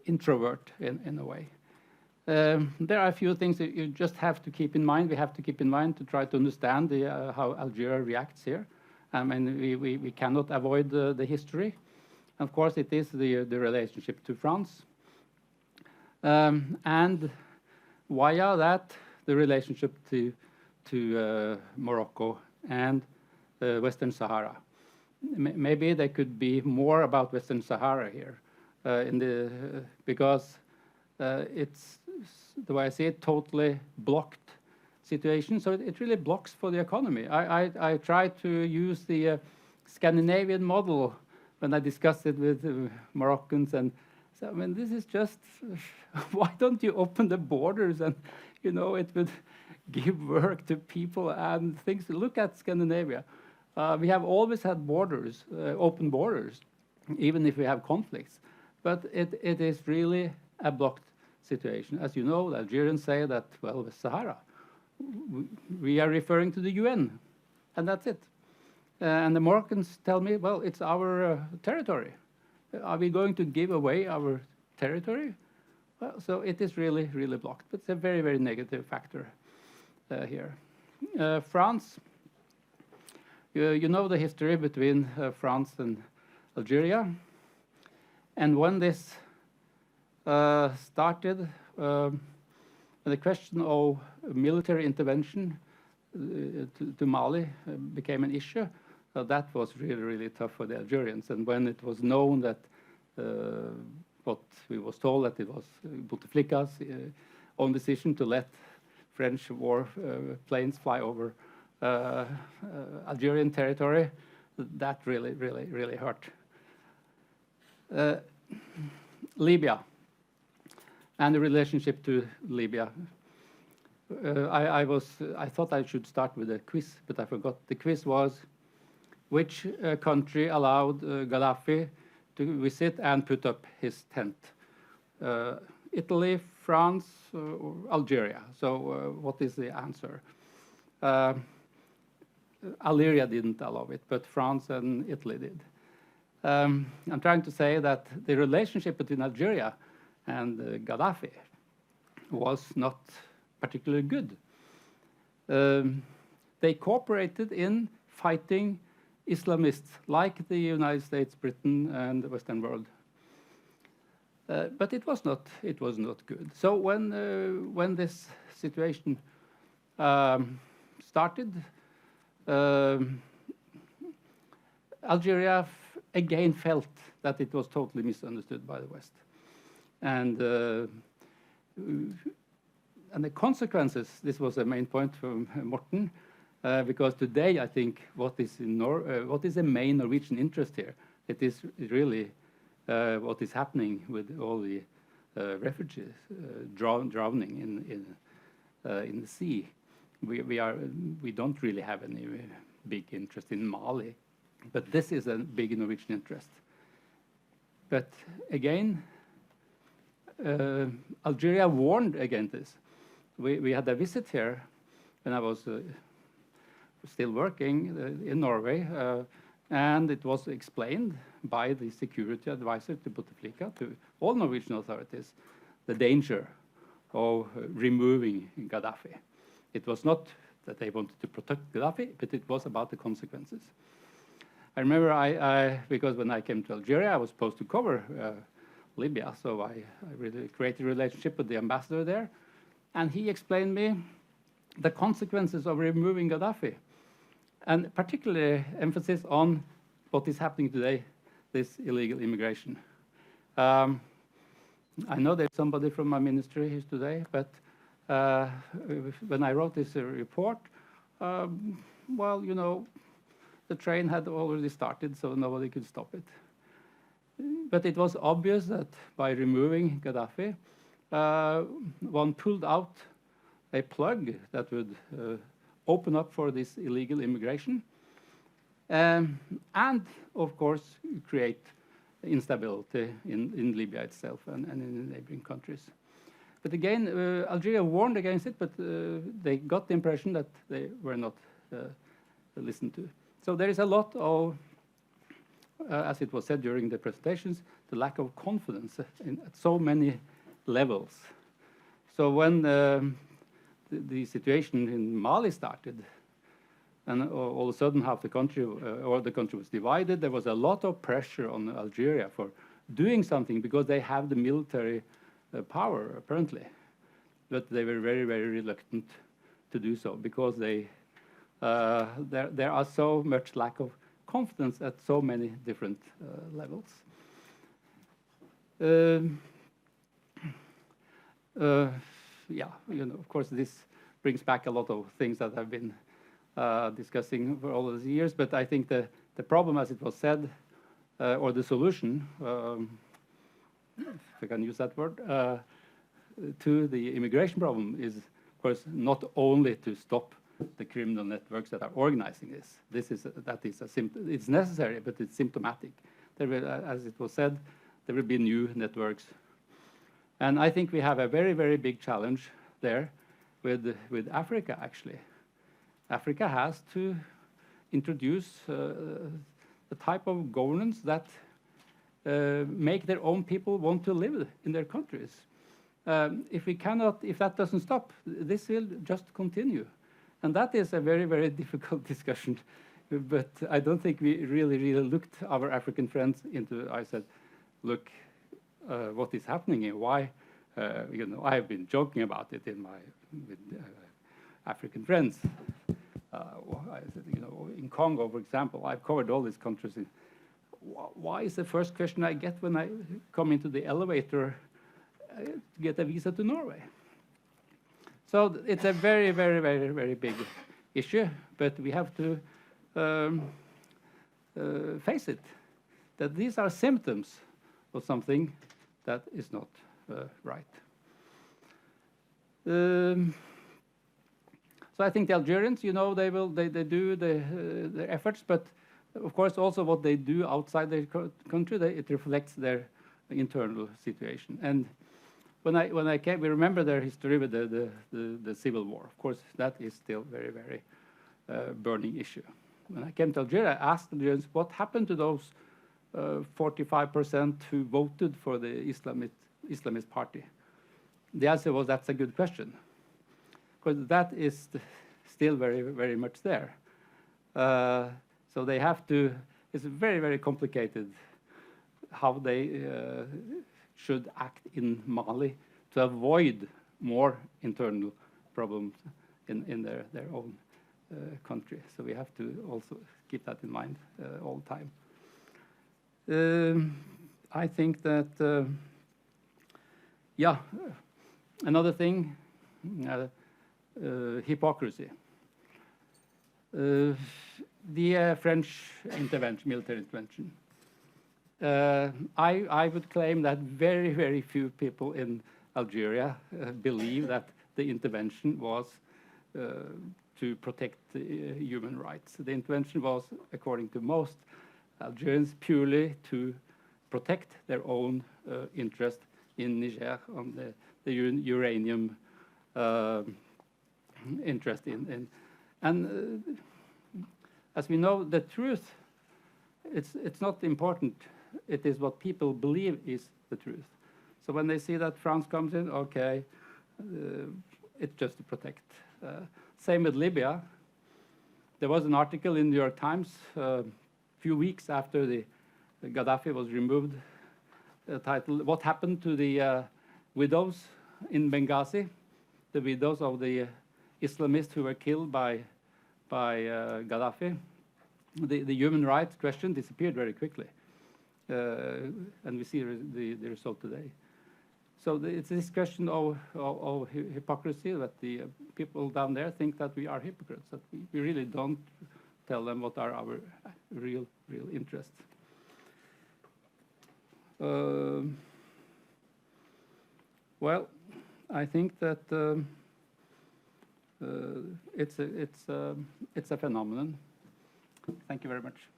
introvert in a way. There are a few things that you just have to keep in mind. We have to keep in mind to try to understand how Algeria reacts here. I mean, we cannot avoid the history. Of course, it is the relationship to France. And via that, the relationship to Morocco and Western Sahara. Maybe there could be more about Western Sahara here, because it's, the way I see it, totally blocked situation. So it really blocks for the economy. I try to use the Scandinavian model when I discussed it with Moroccans, and so, I mean, this is just, why don't you open the borders and, it would give work to people and things. Look at Scandinavia. We have always had borders, open borders, even if we have conflicts. But it is really a blocked situation. As you know, the Algerians say that, well, the Sahara, we are referring to the UN, and that's it. And the Moroccans tell me, well, it's our territory. Are we going to give away our territory? Well, so it is really, really blocked. But it's a very, very negative factor here. France, you know the history between France and Algeria. And when this started, the question of military intervention to Mali became an issue. That was really, really tough for the Algerians. And when it was known that what we was told that it was Bouteflika's own decision to let French war planes fly over Algerian territory, that really, really, really hurt. Libya and the relationship to Libya. I thought I should start with a quiz, but I forgot. The quiz was, which country allowed Gaddafi to visit and put up his tent? Italy, France, or Algeria? So what is the answer? Algeria didn't allow it, but France and Italy did. I'm trying to say that the relationship between Algeria and Gaddafi was not particularly good. They cooperated in fighting Islamists like the United States, Britain, and the Western world. But it was not good. So when this situation started, Algeria again felt that it was totally misunderstood by the West, and the consequences. This was a main point from Morten, because today I think what is the main Norwegian interest here? It is really what is happening with all the refugees drowning in the sea. We don't really have any big interest in Mali, but this is a big Norwegian interest. But again, Algeria warned against this. We had a visit here when I was still working in Norway, and it was explained by the security advisor to Bouteflika to all Norwegian authorities the danger of removing Gaddafi. It was not that they wanted to protect Gaddafi, but it was about the consequences. I remember because when I came to Algeria, I was supposed to cover Libya, so I really created a relationship with the ambassador there, and he explained me the consequences of removing Gaddafi, and particularly emphasis on what is happening today, this illegal immigration. I know there's somebody from my ministry here today, but when I wrote this report, well, you know, the train had already started, so nobody could stop it. But it was obvious that by removing Gaddafi, one pulled out a plug that would open up for this illegal immigration, and of course create instability in Libya itself and in the neighboring countries. But again, Algeria warned against it, but they got the impression that they were not listened to. So there is a lot of, as it was said during the presentations, the lack of confidence at so many levels. So when the situation in Mali started, and all of a sudden half the country, or the country was divided, there was a lot of pressure on Algeria for doing something because they have the military power, apparently. But they were very, very reluctant to do so because there are so much lack of confidence at so many different levels. Yeah, you know, of course, this brings back a lot of things that I've been discussing for all of these years. But I think the problem, as it was said, or the solution, if I can use that word, to the immigration problem is, of course, not only to stop the criminal networks that are organizing this. It's necessary, but it's symptomatic. There will, as it was said, there will be new networks. And I think we have a very, very big challenge there with Africa, actually. Africa has to introduce the type of governance that make their own people want to live in their countries. If that doesn't stop, this will just continue. And that is a very, very difficult discussion. But I don't think we really looked our African friends into. I said, look, what is happening and why? You know, I have been joking about it with African friends. I said, you know, in Congo, for example, I've covered all these countries. Why is the first question I get when I come into the elevator to get a visa to Norway? So it's a very, very, very, very big issue, but we have to face it, that these are symptoms of something that is not right. So I think the Algerians, you know, they do their efforts, but of course, also what they do outside their country, it reflects their internal situation. And when I came, we remember their history with the civil war. Of course, that is still very, very burning issue. When I came to Algeria, I asked the Algerians what happened to those 45% who voted for the Islamist party. The answer was, that's a good question, because that is still very, very much there. So they have to, it's very, very complicated how they should act in Mali to avoid more internal problems in their own country. So we have to also keep that in mind all the time. I think that, yeah, another thing, hypocrisy. The French intervention, military intervention. I would claim that very, very few people in Algeria believe that the intervention was to protect human rights. The intervention was, according to most Algerians, purely to protect their own interest in Niger on the uranium interest in. And as we know, the truth, it's not important. It is what people believe is the truth. So when they see that France comes in, okay, it's just to protect. Same with Libya. There was an article in the New York Times a few weeks after the Gaddafi was removed, titled, "What Happened to the Widows in Benghazi?" The widows of the Islamists who were killed by Gaddafi. The human rights question disappeared very quickly. And we see the result today. So it's this question of hypocrisy, that the people down there think that we are hypocrites, that we really don't tell them what are our real interests. Well, I think that it's a phenomenon. Thank you very much.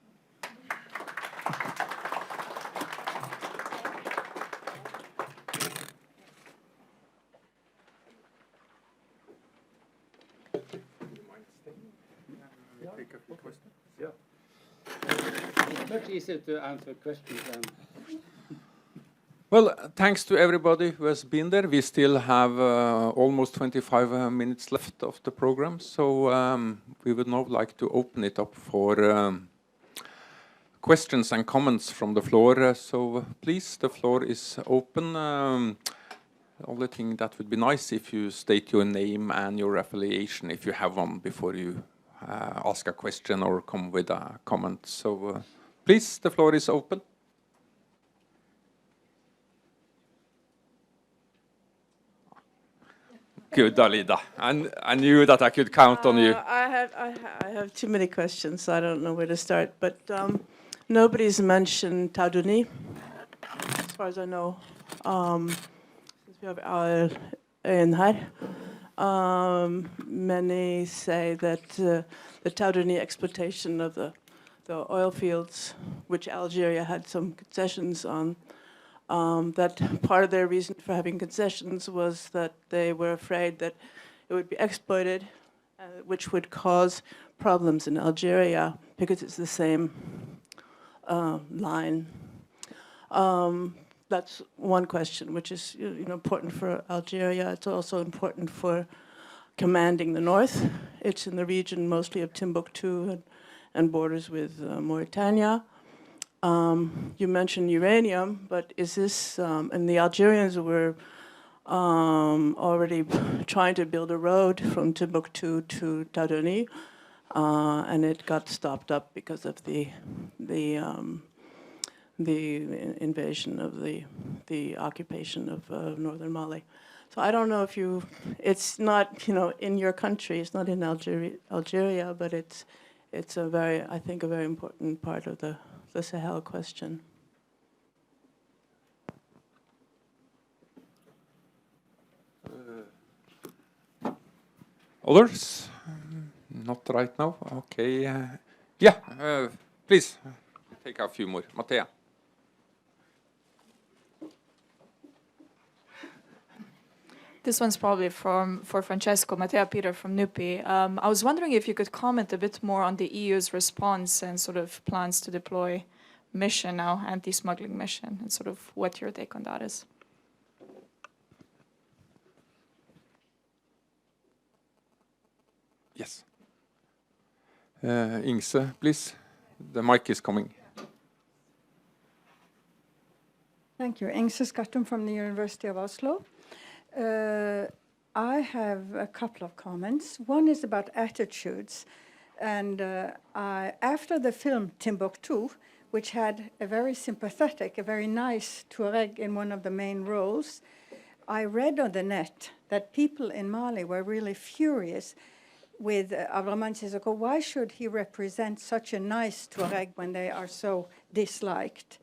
It's much easier to answer questions than. Well, thanks to everybody who has been there. We still have almost 25 minutes left of the program, so we would now like to open it up for questions and comments from the floor. So please, the floor is open. The only thing that would be nice if you state your name and your affiliation, if you have one, before you ask a question or come with a comment. So please, the floor is open. Good, Alida. I knew that I could count on you. I have too many questions, so I don't know where to start. But nobody's mentioned Taudouni, as far as I know. Since we have Arild Øyen here, many say that the Taudouni exploitation of the oil fields, which Algeria had some concessions on, that part of their reason for having concessions was that they were afraid that it would be exploited, which would cause problems in Algeria because it's the same line. That's one question, which is important for Algeria. It's also important for commanding the north. It's in the region mostly of Timbuktu and borders with Mauritania. You mentioned uranium, but is this, and the Algerians were already trying to build a road from Timbuktu to Taudouni, and it got stopped up because of the invasion of the occupation of northern Mali. So I don't know if it's not, in your country, it's not in Algeria, but it's a very, I think, a very important part of the Sahel question. Others? Not right now. Okay. Yeah. Please, take a few more. Mattea. This one's probably for Francesco. Mattea Peter from NUPI. I was wondering if you could comment a bit more on the EU's response and sort of plans to deploy mission now, anti-smuggling mission, and sort of what your take on that is. Yes. Ingse, please. The mic is coming. Thank you. Ingse Skattum from the University of Oslo. I have a couple of comments. One is about attitudes. And after the film Timbuktu, which had a very sympathetic, a very nice Tuareg in one of the main roles, I read on the net that people in Mali were really furious with Abdrahmane Sissoko. Why should he represent such a nice Tuareg when they are so disliked?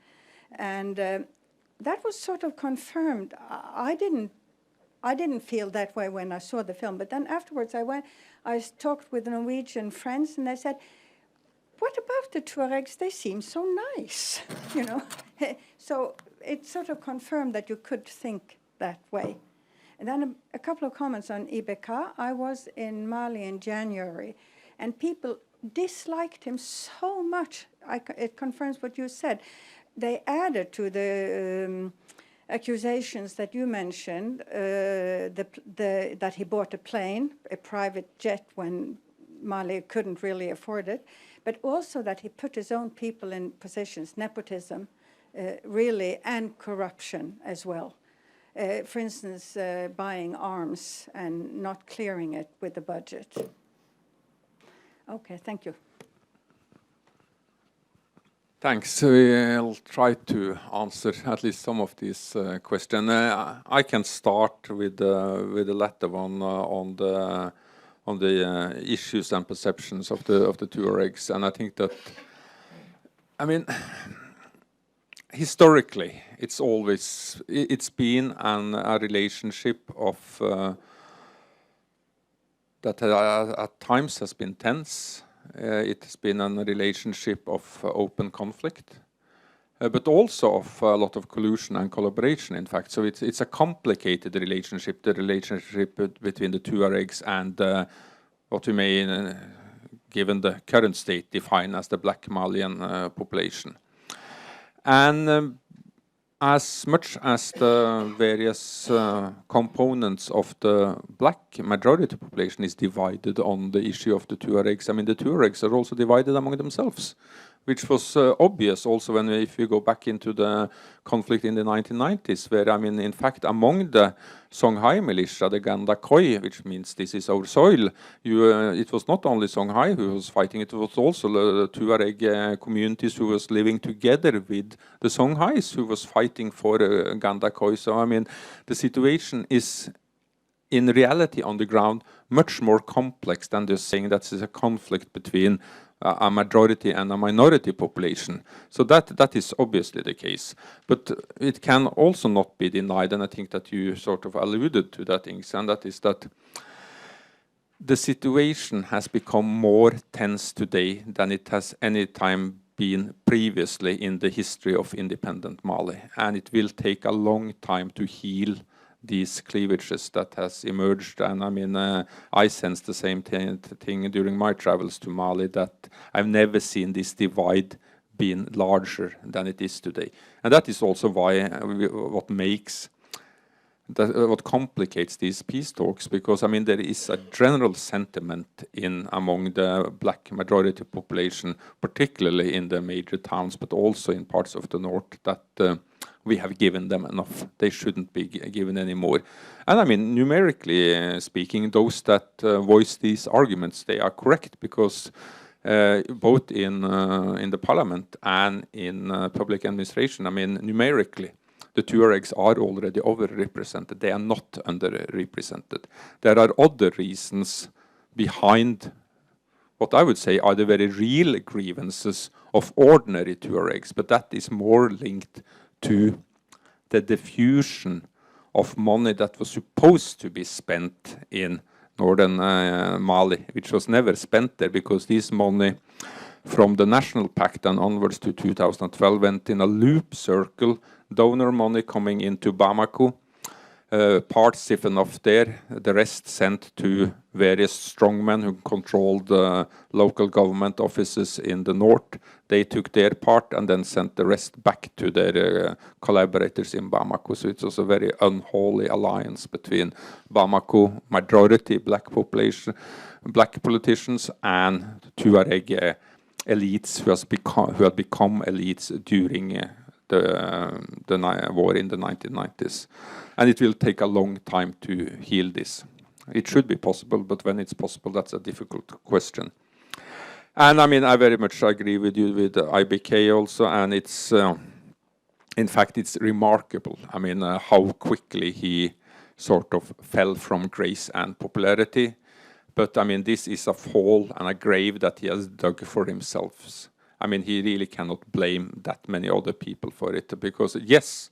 And that was sort of confirmed. I didn't feel that way when I saw the film, but then afterwards I talked with Norwegian friends, and they said, "What about the Tuaregs? They seem so nice," you know. So it sort of confirmed that you could think that way. And then a couple of comments on IBK. I was in Mali in January, and people disliked him so much. It confirms what you said. They added to the accusations that you mentioned, that he bought a plane, a private jet, when Mali couldn't really afford it, but also that he put his own people in positions, nepotism, really, and corruption as well. For instance, buying arms and not clearing it with the budget. Okay, thank you. Thanks. I'll try to answer at least some of these questions. I can start with the latter one on the issues and perceptions of the Tuaregs, and I think that, I mean, historically, it's been a relationship of that at times has been tense. It has been a relationship of open conflict, but also of a lot of collusion and collaboration, in fact. So it's a complicated relationship, the relationship between the Tuaregs and what we may, given the current state, define as the Black Malian population. And as much as the various components of the black majority population is divided on the issue of the Tuaregs, I mean, the Tuaregs are also divided among themselves, which was obvious also if you go back into the conflict in the 1990s, where, I mean, in fact, among the Songhai militia, the Ganda Koi, which means this is our soil, it was not only Songhai who was fighting, it was also the Tuareg communities who was living together with the Songhais who was fighting for Ganda Koi. So, I mean, the situation is, in reality, on the ground, much more complex than just saying that it's a conflict between a majority and a minority population. So that is obviously the case. But it can also not be denied, and I think that you sort of alluded to that, Ings, and that is that the situation has become more tense today than it has any time been previously in the history of independent Mali. And it will take a long time to heal these cleavages that has emerged. And I mean, I sense the same thing during my travels to Mali, that I've never seen this divide being larger than it is today. And that is also why what complicates these peace talks, because I mean, there is a general sentiment among the black majority population, particularly in the major towns, but also in parts of the north, that we have given them enough. They shouldn't be given any more. And I mean, numerically speaking, those that voice these arguments, they are correct, because both in the parliament and in public administration, I mean, numerically, the Tuaregs are already overrepresented. They are not underrepresented. There are other reasons behind what I would say are the very real grievances of ordinary Tuaregs, but that is more linked to the diffusion of money that was supposed to be spent in northern Mali, which was never spent there, because this money from the National Pact and onwards to 2012 went in a loop circle, donor money coming into Bamako, part siphoned off there, the rest sent to various strongmen who controlled local government offices in the north. They took their part and then sent the rest back to their collaborators in Bamako. So it was a very unholy alliance between Bamako, majority black population, black politicians, and Tuareg elites who had become elites during the war in the 1990s. And it will take a long time to heal this. It should be possible, but when it's possible, that's a difficult question. And I mean, I very much agree with you with IBK also, and it's, in fact, it's remarkable. I mean, how quickly he sort of fell from grace and popularity. But I mean, this is a fall and a grave that he has dug for himself. I mean, he really cannot blame that many other people for it, because yes,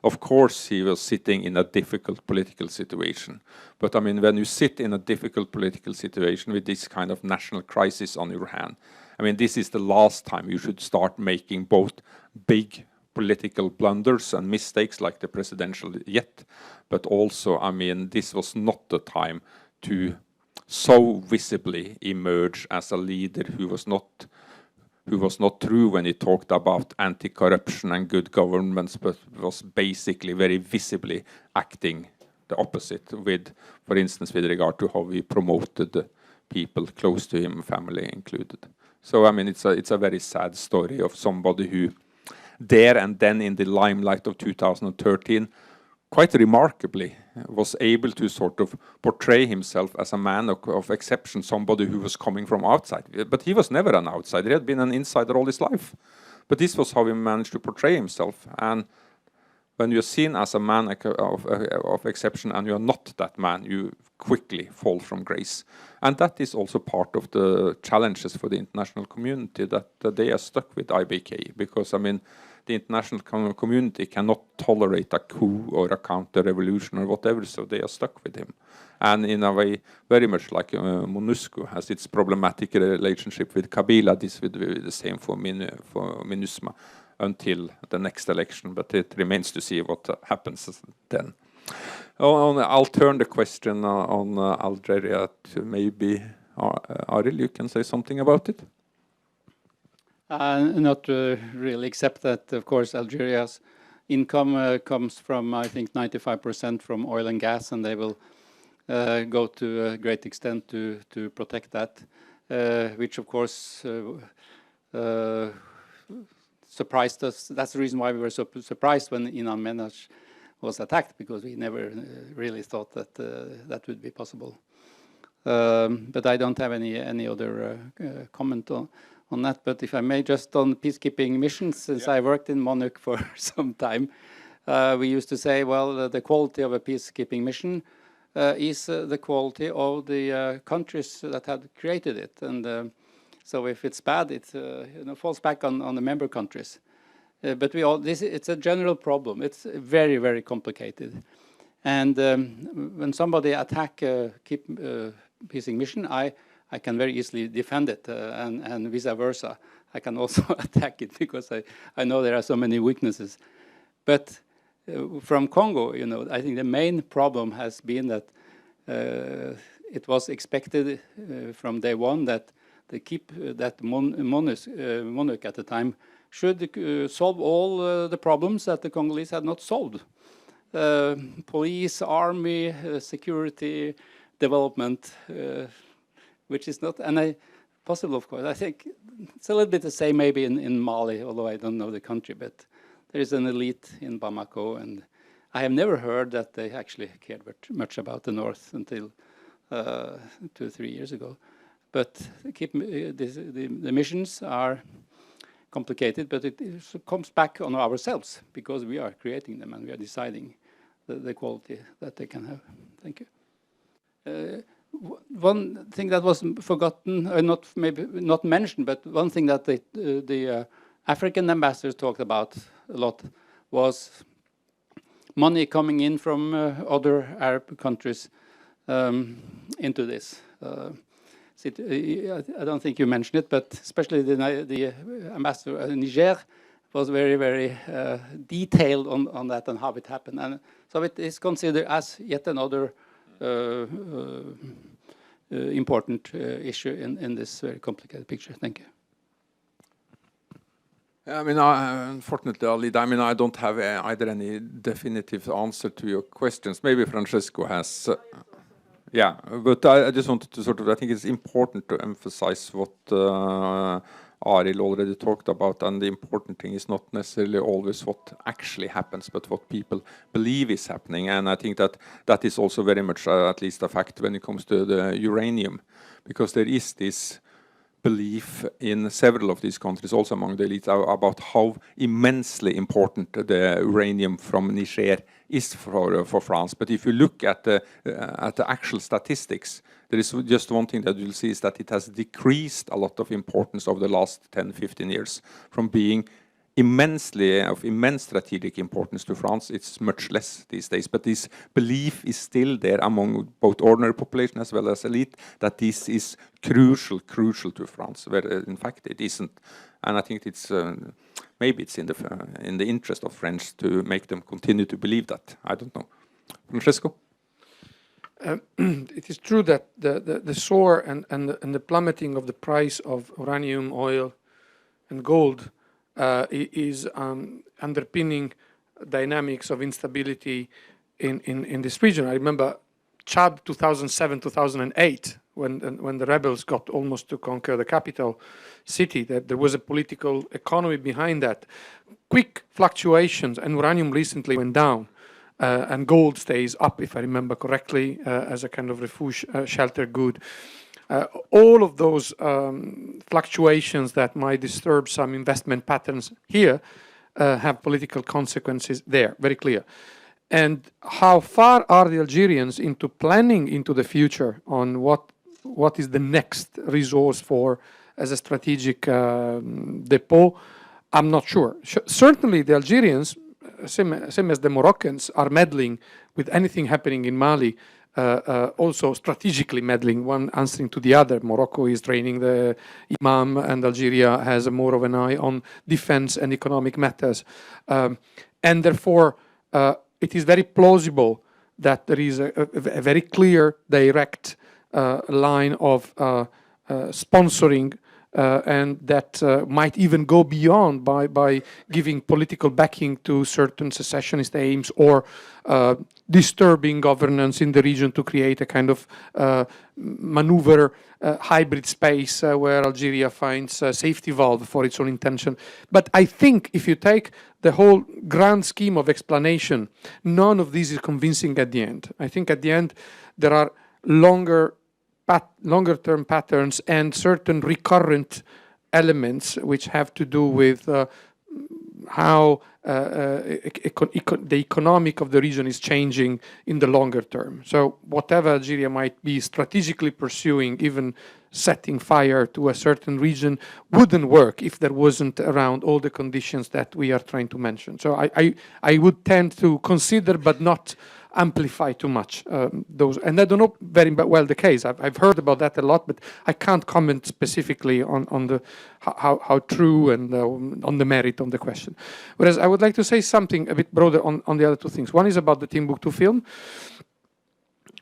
of course, he was sitting in a difficult political situation. But I mean, when you sit in a difficult political situation with this kind of national crisis on your hand, I mean, this is the last time you should start making both big political blunders and mistakes like the presidential yet, but also, I mean, this was not the time to so visibly emerge as a leader who was not true when he talked about anti-corruption and good governments, but was basically very visibly acting the opposite with, for instance, with regard to how he promoted the people close to him, family included. So, I mean, it's a very sad story of somebody who there and then in the limelight of 2013, quite remarkably, was able to sort of portray himself as a man of exception, somebody who was coming from outside. But he was never an outsider. He had been an insider all his life. But this was how he managed to portray himself. And when you're seen as a man of exception and you're not that man, you quickly fall from grace. And that is also part of the challenges for the international community, that they are stuck with IBK. Because, I mean, the international community cannot tolerate a coup or a counter-revolution or whatever, so they are stuck with him. And in a way, very much like MONUSCO has its problematic relationship with Kabila, this will be the same for MINUSMA until the next election, but it remains to see what happens then. I'll turn the question on Algeria to maybe Arild, you can say something about it? Not really, except that, of course, Algeria's income comes from, I think, 95% from oil and gas, and they will go to a great extent to protect that, which, of course, surprised us. That's the reason why we were so surprised when Inan Menaj was attacked, because we never really thought that that would be possible. But I don't have any other comment on that. But if I may, just on peacekeeping missions, since I worked in MONUC for some time, we used to say, well, the quality of a peacekeeping mission is the quality of the countries that had created it. And so if it's bad, it falls back on the member countries. But it's a general problem. It's very, very complicated. And when somebody attack a peacekeeping mission, I can very easily defend it, and vice versa. I can also attack it because I know there are so many weaknesses. But from Congo, I think the main problem has been that it was expected from day one that MONUC at the time should solve all the problems that the Congolese had not solved. Police, army, security, development, which is not possible, of course. I think it's a little bit the same maybe in Mali, although I don't know the country, but there is an elite in Bamako, and I have never heard that they actually cared much about the north until 2 or 3 years ago. But the missions are complicated, but it comes back on ourselves because we are creating them and we are deciding the quality that they can have. Thank you. One thing that was forgotten, not mentioned, but one thing that the African ambassadors talked about a lot was money coming in from other Arab countries into this. I don't think you mentioned it, but especially the ambassador in Niger was very, very detailed on that and how it happened. And so it is considered as yet another important issue in this very complicated picture. Thank you. I mean, unfortunately, Alid, I mean, I don't have either any definitive answer to your questions. Maybe Francesco has. Yeah, but I just wanted to sort of, I think it's important to emphasize what Arild already talked about, and the important thing is not necessarily always what actually happens, but what people believe is happening. And I think that is also very much at least a fact when it comes to the uranium, because there is this belief in several of these countries, also among the elites, about how immensely important the uranium from Niger is for France. But if you look at the actual statistics, there is just one thing that you'll see is that it has decreased a lot of importance over the last 10, 15 years. From being immensely of immense strategic importance to France, it's much less these days. But this belief is still there among both ordinary population as well as elite, that this is crucial to France, where in fact it isn't. And I think it's maybe it's in the interest of French to make them continue to believe that. I don't know. Francesco? It is true that the soar and the plummeting of the price of uranium, oil, and gold is underpinning dynamics of instability in this region. I remember Chad 2007, 2008, when the rebels got almost to conquer the capital city, that there was a political economy behind that. Quick fluctuations, and uranium recently went down. And gold stays up, if I remember correctly, as a kind of refuge, shelter good. All of those fluctuations that might disturb some investment patterns here have political consequences there, very clear. And how far are the Algerians into planning into the future on what is the next resource for as a strategic depot? I'm not sure. Certainly the Algerians, same as the Moroccans, are meddling with anything happening in Mali, also strategically meddling, one answering to the other. Morocco is training the imam, and Algeria has more of an eye on defense and economic matters. And therefore, it is very plausible that there is a very clear, direct line of sponsoring and that might even go beyond by giving political backing to certain secessionist aims or disturbing governance in the region to create a kind of maneuver hybrid space where Algeria finds a safety valve for its own intention. But I think if you take the whole grand scheme of explanation, none of this is convincing at the end. I think at the end there are longer-term patterns and certain recurrent elements which have to do with how the economic of the region is changing in the longer term. So whatever Algeria might be strategically pursuing, even setting fire to a certain region, wouldn't work if there wasn't around all the conditions that we are trying to mention. So I would tend to consider but not amplify too much those, and I don't know very well the case. I've heard about that a lot, but I can't comment specifically on the how true and on the merit of the question. Whereas I would like to say something a bit broader on the other two things. One is about the Timbuktu film.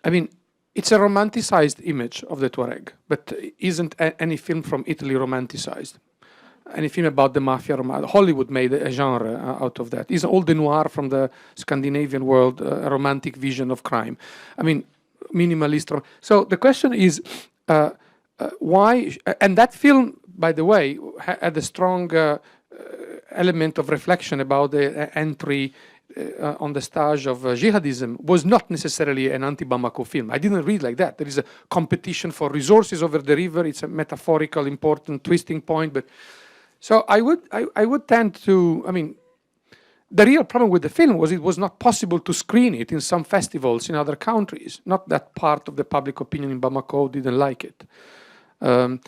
I mean, it's a romanticized image of the Tuareg, but isn't any film from Italy romanticized? Any film about the mafia, Hollywood made a genre out of that. Is all the noir from the Scandinavian world a romantic vision of crime? I mean, minimalist. So the question is, why? And that film, by the way, had a strong element of reflection about the entry on the stage of jihadism, was not necessarily an anti-Bamako film. I didn't read like that. There is a competition for resources over the river. It's a metaphorical, important twisting point, but. So I would tend to, I mean, the real problem with the film was it was not possible to screen it in some festivals in other countries. Not that part of the public opinion in Bamako didn't like it. You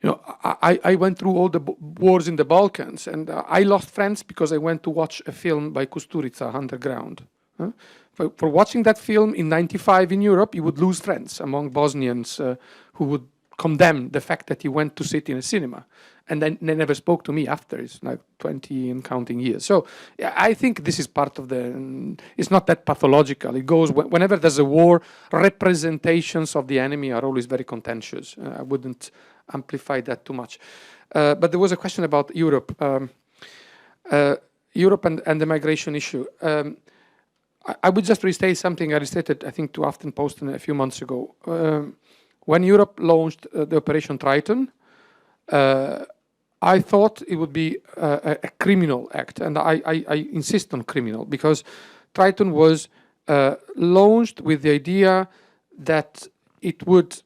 know, I went through all the wars in the Balkans, and I lost friends because I went to watch a film by Kusturica, Underground. For watching that film in '95 in Europe, you would lose friends among Bosnians who would condemned the fact that he went to sit in a cinema. And then they never spoke to me after. It's like 20 and counting years. So yeah, I think this is part of the, it's not that pathological. It goes, whenever there's a war, representations of the enemy are always very contentious. I wouldn't amplify that too much. But there was a question about Europe. Europe and the migration issue. I would just restate something I restated, I think, to Aftenposten a few months ago. When Europe launched the Operation Triton, I thought it would be a criminal act, and I insist on criminal, because Triton was launched with the idea that it would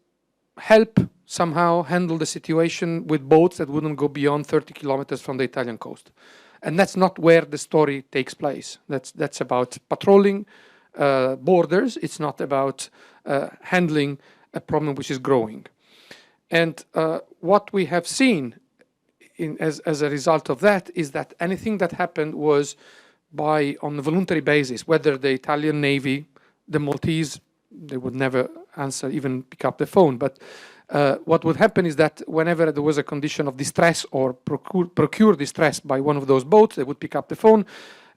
help somehow handle the situation with boats that wouldn't go beyond 30 kilometers from the Italian coast. And that's not where the story takes place. That's about patrolling borders. It's not about handling a problem which is growing. And what we have seen as a result of that is that anything that happened was on a voluntary basis, whether the Italian Navy, the Maltese, they would never answer, even pick up the phone. But what would happen is that whenever there was a condition of distress or procure distress by one of those boats, they would pick up the phone.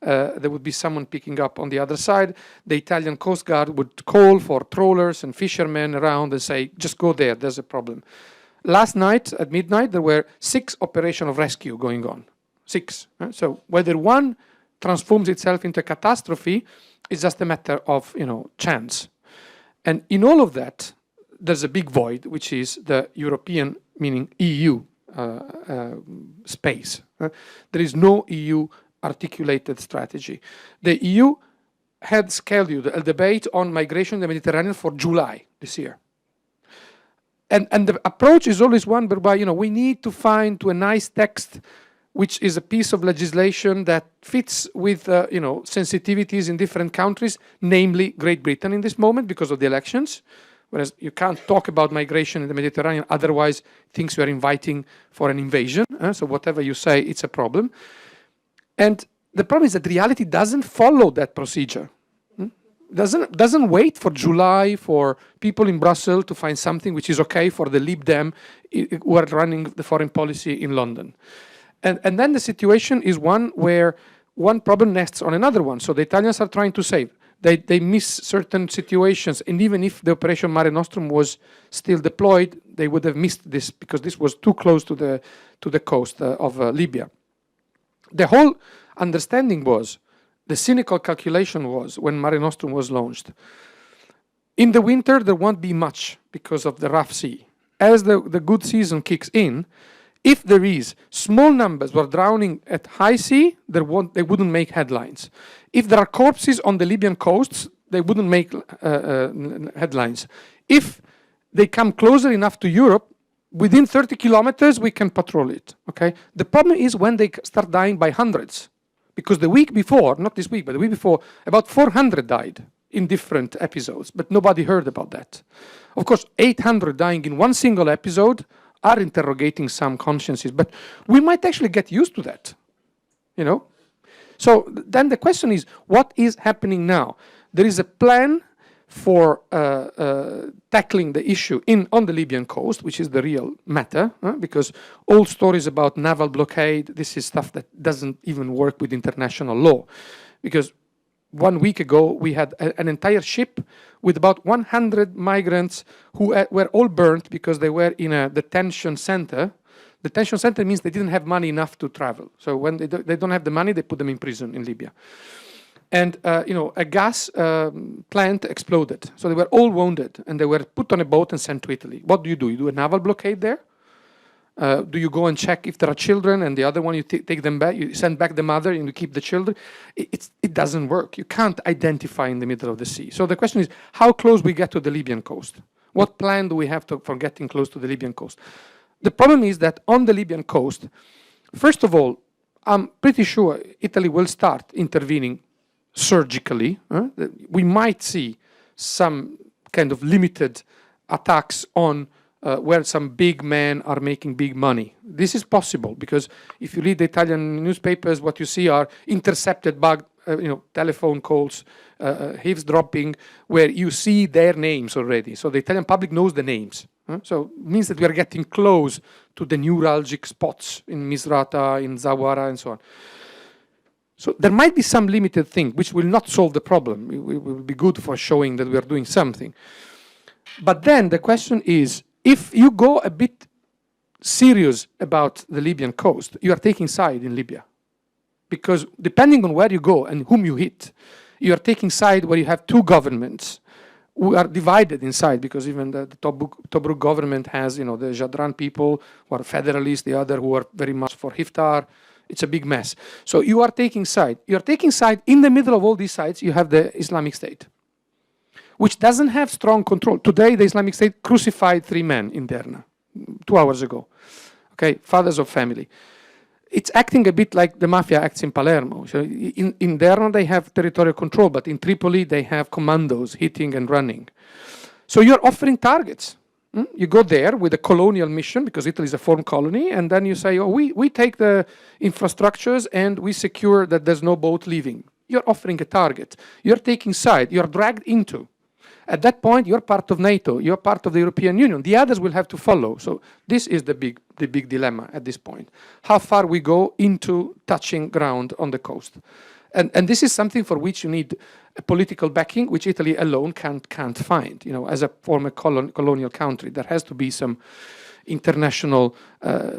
There would be someone picking up on the other side. The Italian Coast Guard would call for trawlers and fishermen around and say, just go there, there's a problem. Last night at midnight, there were 6 operations of rescue going on. 6. So whether one transforms itself into a catastrophe is just a matter of, chance. And in all of that, there's a big void, which is the European, meaning EU, space. There is no EU articulated strategy. The EU had scheduled a debate on migration in the Mediterranean for July this year. And the approach is always one whereby, we need to find to a nice text which is a piece of legislation that fits with, sensitivities in different countries, namely Great Britain in this moment because of the elections. Whereas you can't talk about migration in the Mediterranean, otherwise things you are inviting for an invasion. So whatever you say, it's a problem. And the problem is that reality doesn't follow that procedure. Doesn't wait for July for people in Brussels to find something which is okay for the Lib Dem who are running the foreign policy in London. And then the situation is one where one problem nests on another one. So the Italians are trying to save. They miss certain situations, and even if the Operation Mare Nostrum was still deployed, they would have missed this because this was too close to the coast of Libya. The whole understanding was, the cynical calculation was, when Mare Nostrum was launched, in the winter there won't be much because of the rough sea. As the good season kicks in, if there is small numbers were drowning at high sea, they wouldn't make headlines. If there are corpses on the Libyan coasts, they wouldn't make headlines. If they come closer enough to Europe, within 30 kilometers, we can patrol it. Okay. The problem is when they start dying by hundreds. Because the week before, not this week, but the week before, about 400 died in different episodes, but nobody heard about that. Of course, 800 dying in one single episode are interrogating some consciences, but we might actually get used to that, So then the question is, what is happening now? There is a plan for tackling the issue on the Libyan coast, which is the real matter, because all stories about naval blockade, this is stuff that doesn't even work with international law. Because 1 week ago, we had an entire ship with about 100 migrants who were all burnt because they were in a detention center. Detention center means they didn't have money enough to travel. So when they don't have the money, they put them in prison in Libya. And, a gas plant exploded. So they were all wounded, and they were put on a boat and sent to Italy. What do? You do a naval blockade there? Do you go and check if there are children, and the other one you take them back, you send back the mother, and you keep the children? It doesn't work. You can't identify in the middle of the sea. So the question is, how close we get to the Libyan coast? What plan do we have for getting close to the Libyan coast? The problem is that on the Libyan coast, first of all, I'm pretty sure Italy will start intervening surgically. We might see some kind of limited attacks on where some big men are making big money. This is possible because if you read the Italian newspapers, what you see are intercepted telephone calls, eavesdropping, where you see their names already. So the Italian public knows the names. So it means that we are getting close to the neuralgic spots in Misrata, in Zawara, and so on. So there might be some limited thing which will not solve the problem. It will be good for showing that we are doing something. But then the question is, if you go a bit serious about the Libyan coast, you are taking side in Libya. Because depending on where you go and whom you hit, you are taking side where you have two governments who are divided inside, because even the Tobruk government has, the Jadran people who are federalists, the other who are very much for Hiftar. It's a big mess. So you are taking side. You are taking side. In the middle of all these sides, you have the Islamic State, which doesn't have strong control. Today, the Islamic State crucified 3 men in Derna 2 hours ago. Okay, fathers of family. It's acting a bit like the mafia acts in Palermo. So in Derna, they have territorial control, but in Tripoli, they have commandos hitting and running. So you're offering targets. You go there with a colonial mission, because Italy is a former colony, and then you say, we take the infrastructures and we secure that there's no boat leaving. You're offering a target. You're taking side. You're dragged into. At that point, you're part of NATO. You're part of the European Union. The others will have to follow. So this is the big dilemma at this point. How far we go into touching ground on the coast. And this is something for which you need a political backing, which Italy alone can't find. As a former colonial country, there has to be some international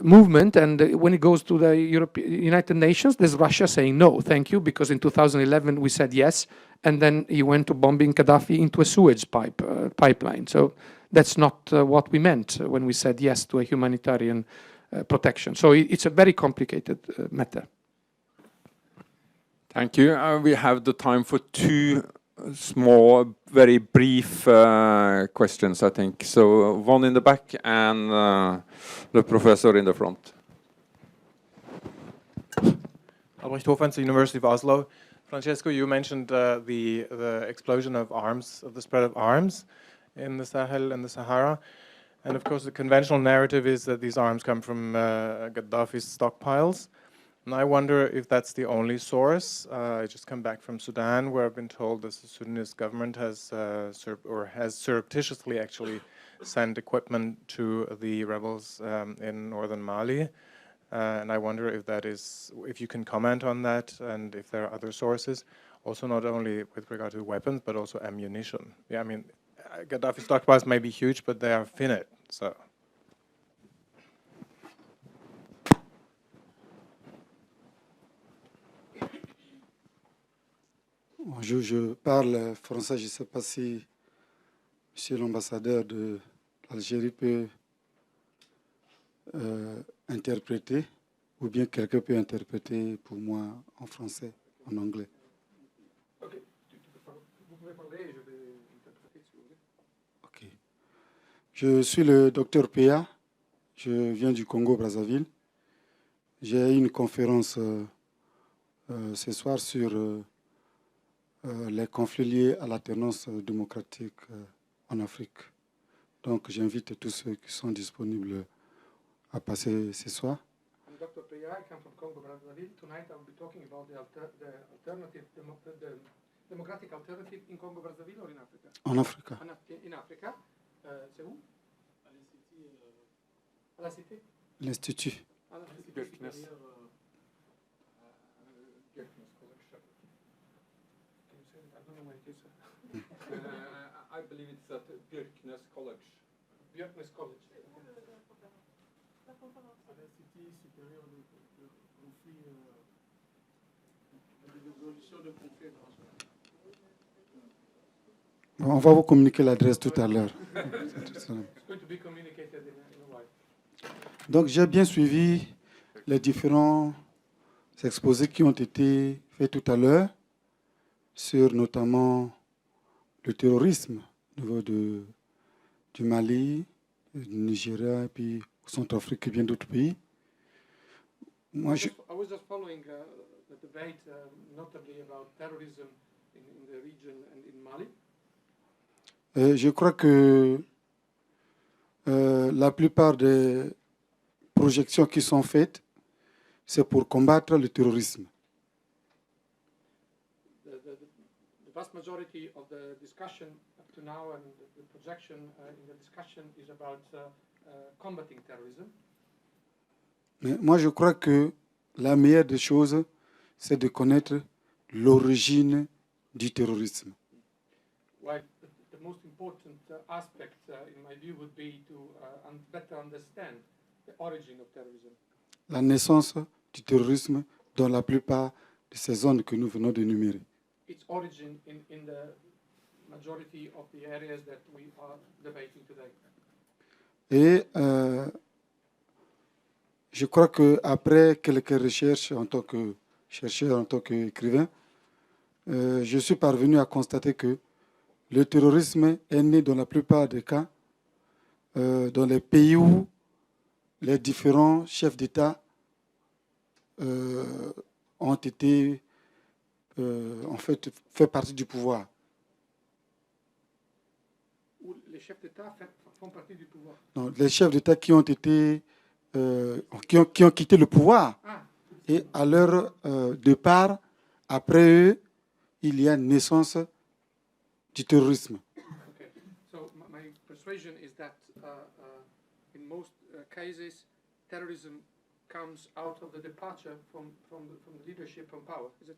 movement. And when it goes to the United Nations, there's Russia saying no, thank you, because in 2011 we said yes, and then he went to bombing Gaddafi into a sewage pipeline. So that's not what we meant when we said yes to a humanitarian protection. So it's a very complicated matter. Thank you. We have the time for 2 small, very brief questions, I think. So one in the back and the professor in the front. Albrecht Hofmanns, the University of Oslo. Francesco, you mentioned the explosion of arms, of the spread of arms in the Sahel and the Sahara. And of course, the conventional narrative is that these arms come from Gaddafi's stockpiles. And I wonder if that's the only source. I just come back from Sudan, where I've been told the Sudanese government has surreptitiously actually sent equipment to the rebels in northern Mali. And I wonder if you can comment on that, and if there are other sources, also not only with regard to weapons, but also ammunition. Yeah, I mean, Gaddafi's stockpiles may be huge, but they are finite, so. Bonjour, je parle français. Je ne sais pas si Monsieur l'ambassadeur de l'Algérie peut interpréter, ou bien quelqu'un peut interpréter pour moi en français, en anglais. Ok. Vous pouvez parler, je vais interpréter si vous voulez. Ok. Je suis le docteur Péa. Je viens du Congo-Brazzaville. J'ai une conférence ce soir sur les conflits liés à l'alternance démocratique en Afrique. Donc j'invite tous ceux qui sont disponibles à passer ce soir. I'm Dr. Priya, I come from Congo-Brazzaville. Tonight I will be talking about the democratic alternative in Congo-Brazzaville or in Africa? En Afrique. In Africa. C'est où? À la Cité. L'Institut. À la Cité. I believe it's at Bøås College. Björknes College. On va vous communiquer l'adresse tout à l'heure. Donc j'ai bien suivi les différents exposés qui ont été faits tout à l'heure sur notamment le terrorisme au niveau du Mali, du Nigeria, et puis au Centrafrique et bien d'autres pays. Moi, I was just following the debate, notably about terrorism in the region and in Mali. Je crois que la plupart des projections qui sont faites, c'est pour combattre le terrorisme. The vast majority of the discussion up to now and the projection in the discussion is about combating terrorism. Mais moi, je crois que la meilleure des choses, c'est de connaître l'origine du terrorisme. While the most important aspect, in my view, would be to better understand the origin of terrorism. La naissance du terrorisme dans la plupart de ces zones que nous venons d'énumérer. Its origin in the majority of the areas that we are debating today. Et je crois qu'après quelques recherches en tant que chercheur, en tant qu'écrivain, je suis parvenu à constater que le terrorisme est né dans la plupart des cas dans les pays où les différents chefs d'État ont été en fait partie du pouvoir. Où les chefs d'État font partie du pouvoir. Non, les chefs d'État qui ont été qui ont quitté le pouvoir. Et à leur départ, après eux, il y a une naissance du terrorisme. Okay. So my persuasion is that in most cases, terrorism comes out of the departure from the leadership from power. Is it?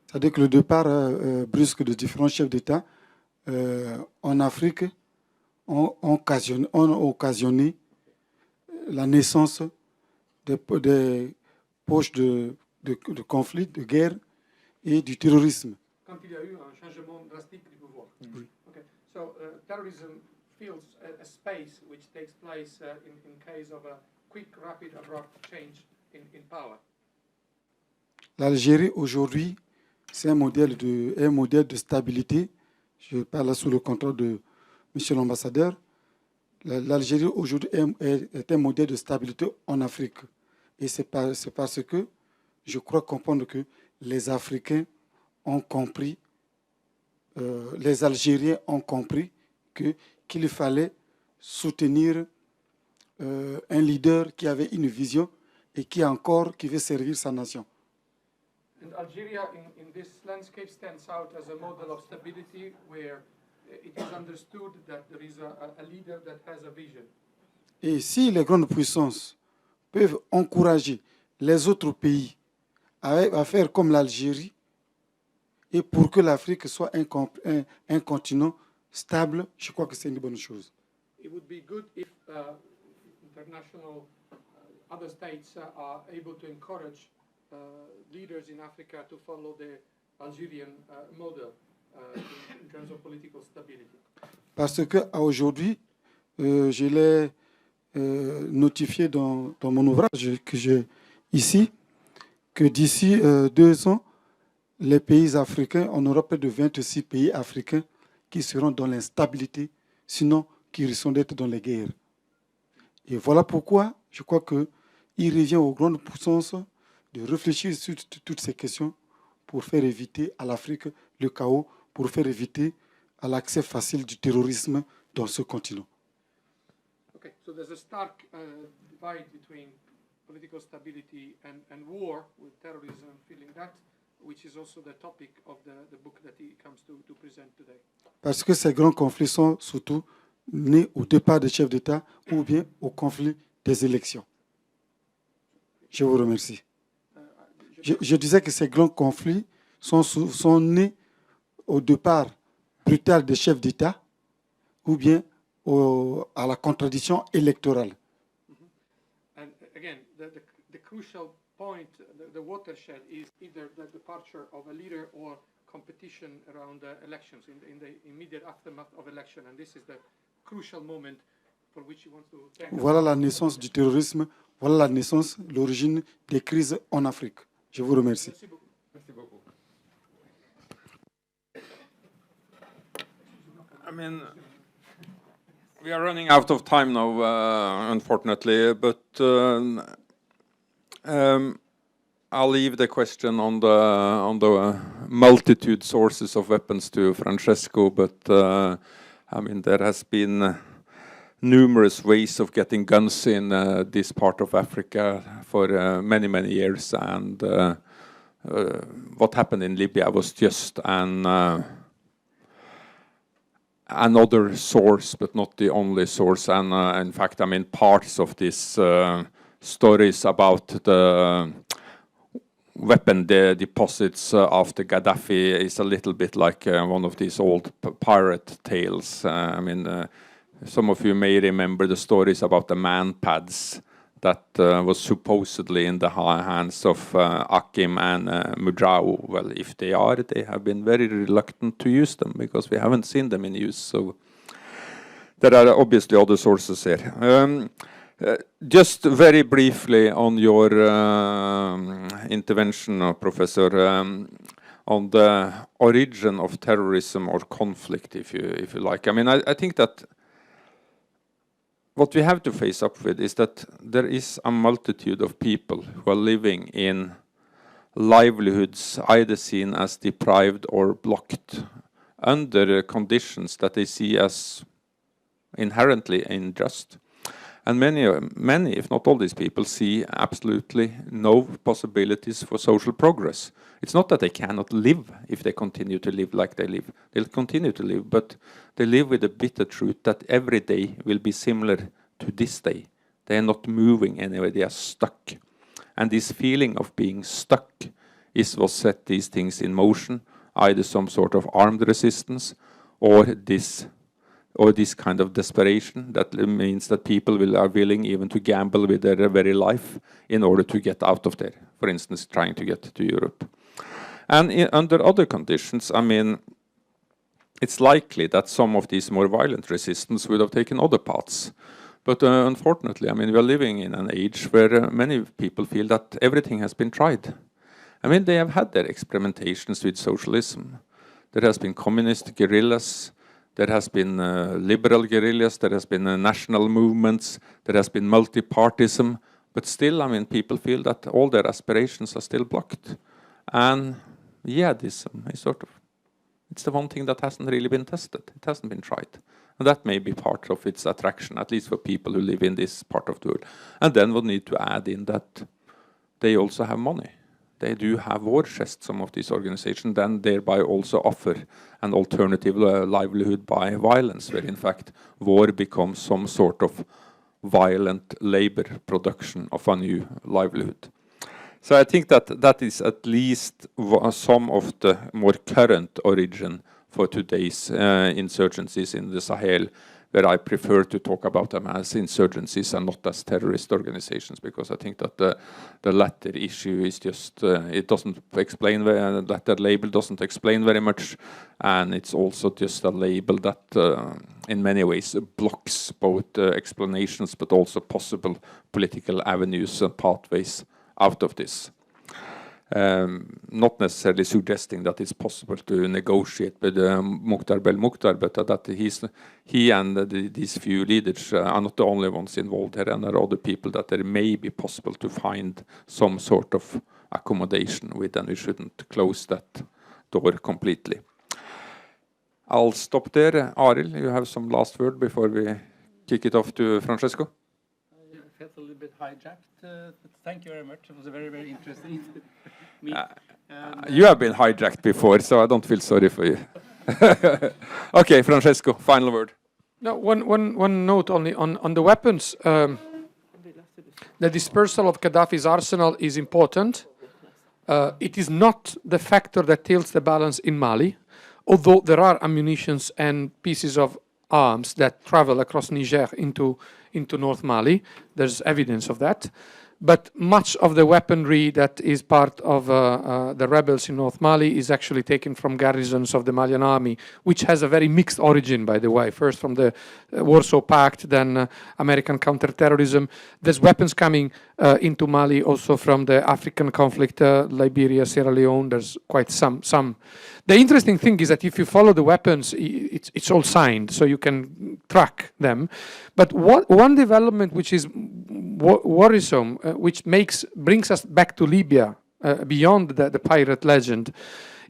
C'est-à-dire que le départ brusque de différents chefs d'État en Afrique ont occasionné la naissance des poches de conflits, de guerre et du terrorisme. Quand il y a eu un changement drastique du pouvoir. Oui. Okay. So terrorism fills a space which takes place in case of a quick, rapid, abrupt change in power. L'Algérie aujourd'hui, c'est un modèle de stabilité. Je parle sous le contrôle de M. l'ambassadeur. L'Algérie aujourd'hui est un modèle de stabilité en Afrique. Et c'est parce que je crois comprendre que les Africains ont compris, les Algériens ont compris qu'il fallait soutenir un leader qui avait une vision et qui veut servir sa nation. And Algeria in this landscape stands out as a model of stability where it is understood that there is a leader that has a vision. Et si les grandes puissances peuvent encourager les autres pays à faire comme l'Algérie, et pour que l'Afrique soit un continent stable, je crois que c'est une bonne chose. It would be good if international other states are able to encourage leaders in Africa to follow the Algerian model in terms of political stability. Parce qu'aujourd'hui, je l'ai notifié dans mon ouvrage que j'ai ici, que d'ici 2 ans, les pays africains, on aura près de 26 pays africains qui seront dans l'instabilité, sinon qui risquent d'être dans les guerres. Et voilà pourquoi je crois qu'il revient aux grandes puissances de réfléchir sur toutes ces questions pour faire éviter à l'Afrique le chaos, pour faire éviter à l'accès facile du terrorisme dans ce continent. Okay, so there's a stark divide between political stability and war with terrorism, feeling that, which is also the topic of the book that he comes to present today. Parce que ces grands conflits sont surtout nés au départ des chefs d'État ou bien au conflit des élections. Je vous remercie. Je disais que ces grands conflits sont nés au départ brutal des chefs d'État ou bien à la contradiction électorale. And again, the crucial point, the watershed is either the departure of a leader or competition around the elections in the immediate aftermath of election. And this is the crucial moment for which he wants to tackle. Voilà la naissance du terrorisme, voilà la naissance, l'origine des crises en Afrique. Je vous remercie. Merci beaucoup. Merci beaucoup. I mean, we are running out of time now, unfortunately, but I'll leave the question on the multitude sources of weapons to Francesco, but I mean, there has been numerous ways of getting guns in this part of Africa for many years, and what happened in Libya was just another source, but not the only source. And in fact, I mean, parts of these stories about the weapon deposits after Gaddafi is a little bit like one of these old pirate tales. I mean, some of you may remember the stories about the man pads that was supposedly in the hands of Akim and Mudrao. Well, if they are, they have been very reluctant to use them because we haven't seen them in use. So there are obviously other sources here. Just very briefly on your intervention, Professor, on the origin of terrorism or conflict, if you like. I mean, I think that what we have to face up with is that there is a multitude of people who are living in livelihoods either seen as deprived or blocked under conditions that they see as inherently unjust. And many, if not all these people, see absolutely no possibilities for social progress. It's not that they cannot live if they continue to live like they live. They'll continue to live, but they live with the bitter truth that every day will be similar to this day. They are not moving anywhere, they are stuck. And this feeling of being stuck is what set these things in motion, either some sort of armed resistance or this kind of desperation that means that people are willing even to gamble with their very life in order to get out of there. For instance, trying to get to Europe. And under other conditions, I mean, it's likely that some of these more violent resistance would have taken other paths. But unfortunately, I mean, we are living in an age where many people feel that everything has been tried. I mean, they have had their experimentations with socialism. There has been communist guerrillas. There has been liberal guerrillas, there has been national movements, there has been multi-partism, but still, I mean, people feel that all their aspirations are still blocked. And jihadism is sort of, it's the one thing that hasn't really been tested. It hasn't been tried. And that may be part of its attraction, at least for people who live in this part of the world. And then we'll need to add in that they also have money. They do have war chests, some of these organizations, then thereby also offer an alternative livelihood by violence, where in fact war becomes some sort of violent labor production of a new livelihood. So I think that that is at least some of the more current origin for today's insurgencies in the Sahel, where I prefer to talk about them as insurgencies and not as terrorist organizations, because I think that the latter issue is just, it doesn't explain, the latter label doesn't explain very much, and it's also just a label that in many ways blocks both explanations but also possible political avenues and pathways out of this. Not necessarily suggesting that it's possible to negotiate with Mukhtar Belmokhtar, but that he and these few leaders are not the only ones involved here, and there are other people that there may be possible to find some sort of accommodation with, and we shouldn't close that door completely. I'll stop there. Arild, you have some last word before we kick it off to Francesco? I felt a little bit hijacked, but thank you very much. It was a very, very interesting meet. You have been hijacked before, so I don't feel sorry for you. Okay, Francesco, final word. No, one note only on the weapons. The dispersal of Gaddafi's arsenal is important. It is not the factor that tilts the balance in Mali, although there are ammunitions and pieces of arms that travel across Niger into North Mali. There's evidence of that. But much of the weaponry that is part of the rebels in North Mali is actually taken from garrisons of the Malian army, which has a very mixed origin, by the way. First from the Warsaw Pact, then American counterterrorism. There's weapons coming into Mali also from the African conflict, Liberia, Sierra Leone. There's quite some. The interesting thing is that if you follow the weapons, it's all signed, so you can track them. But one development which is worrisome, which brings us back to Libya, beyond the pirate legend,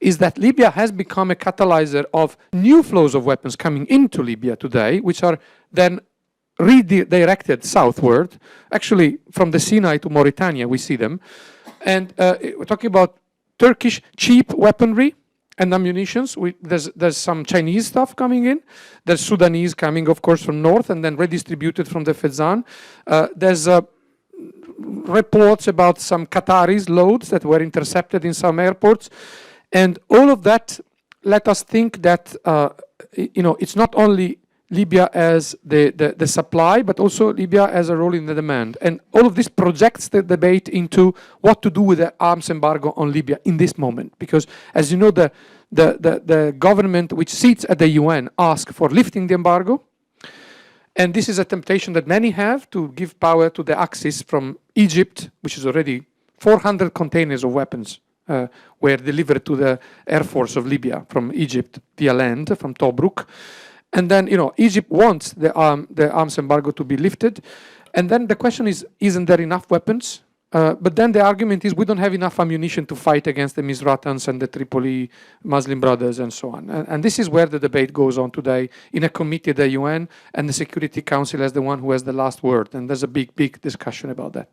is that Libya has become a catalyzer of new flows of weapons coming into Libya today, which are then redirected southward. Actually, from the Sinai to Mauritania, we see them. And we're talking about Turkish cheap weaponry and ammunitions. There's some Chinese stuff coming in. There's Sudanese coming, of course, from north and then redistributed from the Fezzan. There's reports about some Qataris loads that were intercepted in some airports. And all of that let us think that, it's not only Libya as the supply, but also Libya as a role in the demand. And all of this projects the debate into what to do with the arms embargo on Libya in this moment. Because, as you know, the government which sits at the UN asked for lifting the embargo. And this is a temptation that many have, to give power to the Axis from Egypt, which is already 400 containers of weapons were delivered to the Air Force of Libya from Egypt via land, from Tobruk. And then, Egypt wants the arms embargo to be lifted. And then the question is, isn't there enough weapons? But then the argument is we don't have enough ammunition to fight against the Misratans and the Tripoli Muslim Brothers and so on. And this is where the debate goes on today in a committee at the UN, and the Security Council as the one who has the last word. And there's a big, big discussion about that.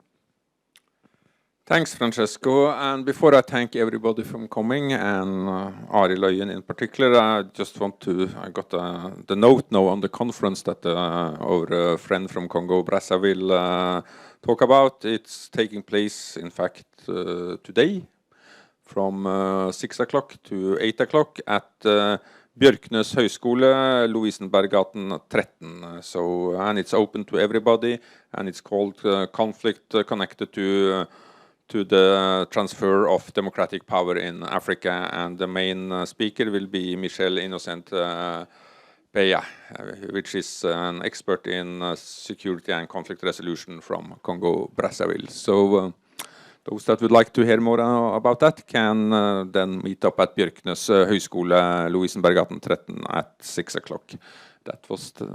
Thanks, Francesco. And before I thank everybody for coming, and Arild Øyen in particular, I just want to, I got the note now on the conference that our friend from Congo-Brazzaville talk about. It's taking place, in fact, today from 6 o'clock to 8 o'clock at Bjørknes Høgskole, Lovisenberggaten 13. And it's open to everybody, and it's called Conflict Connected to the transfer of democratic power in Africa, and the main speaker will be Michel Innocent Peya, which is an expert in security and conflict resolution from Congo-Brazzaville. So those that would like to hear more about that can then meet up at Bjørknes Høgskole, Lovisenberggaten 13 at 6 o'clock. That was the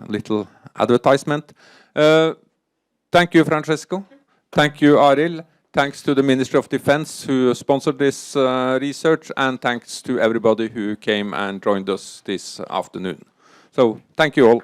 little advertisement. Thank you, Francesco. Thank you, Arild. Thanks to the Ministry of Defence who sponsored this research, and thanks to everybody who came and joined us this afternoon. So, thank you all.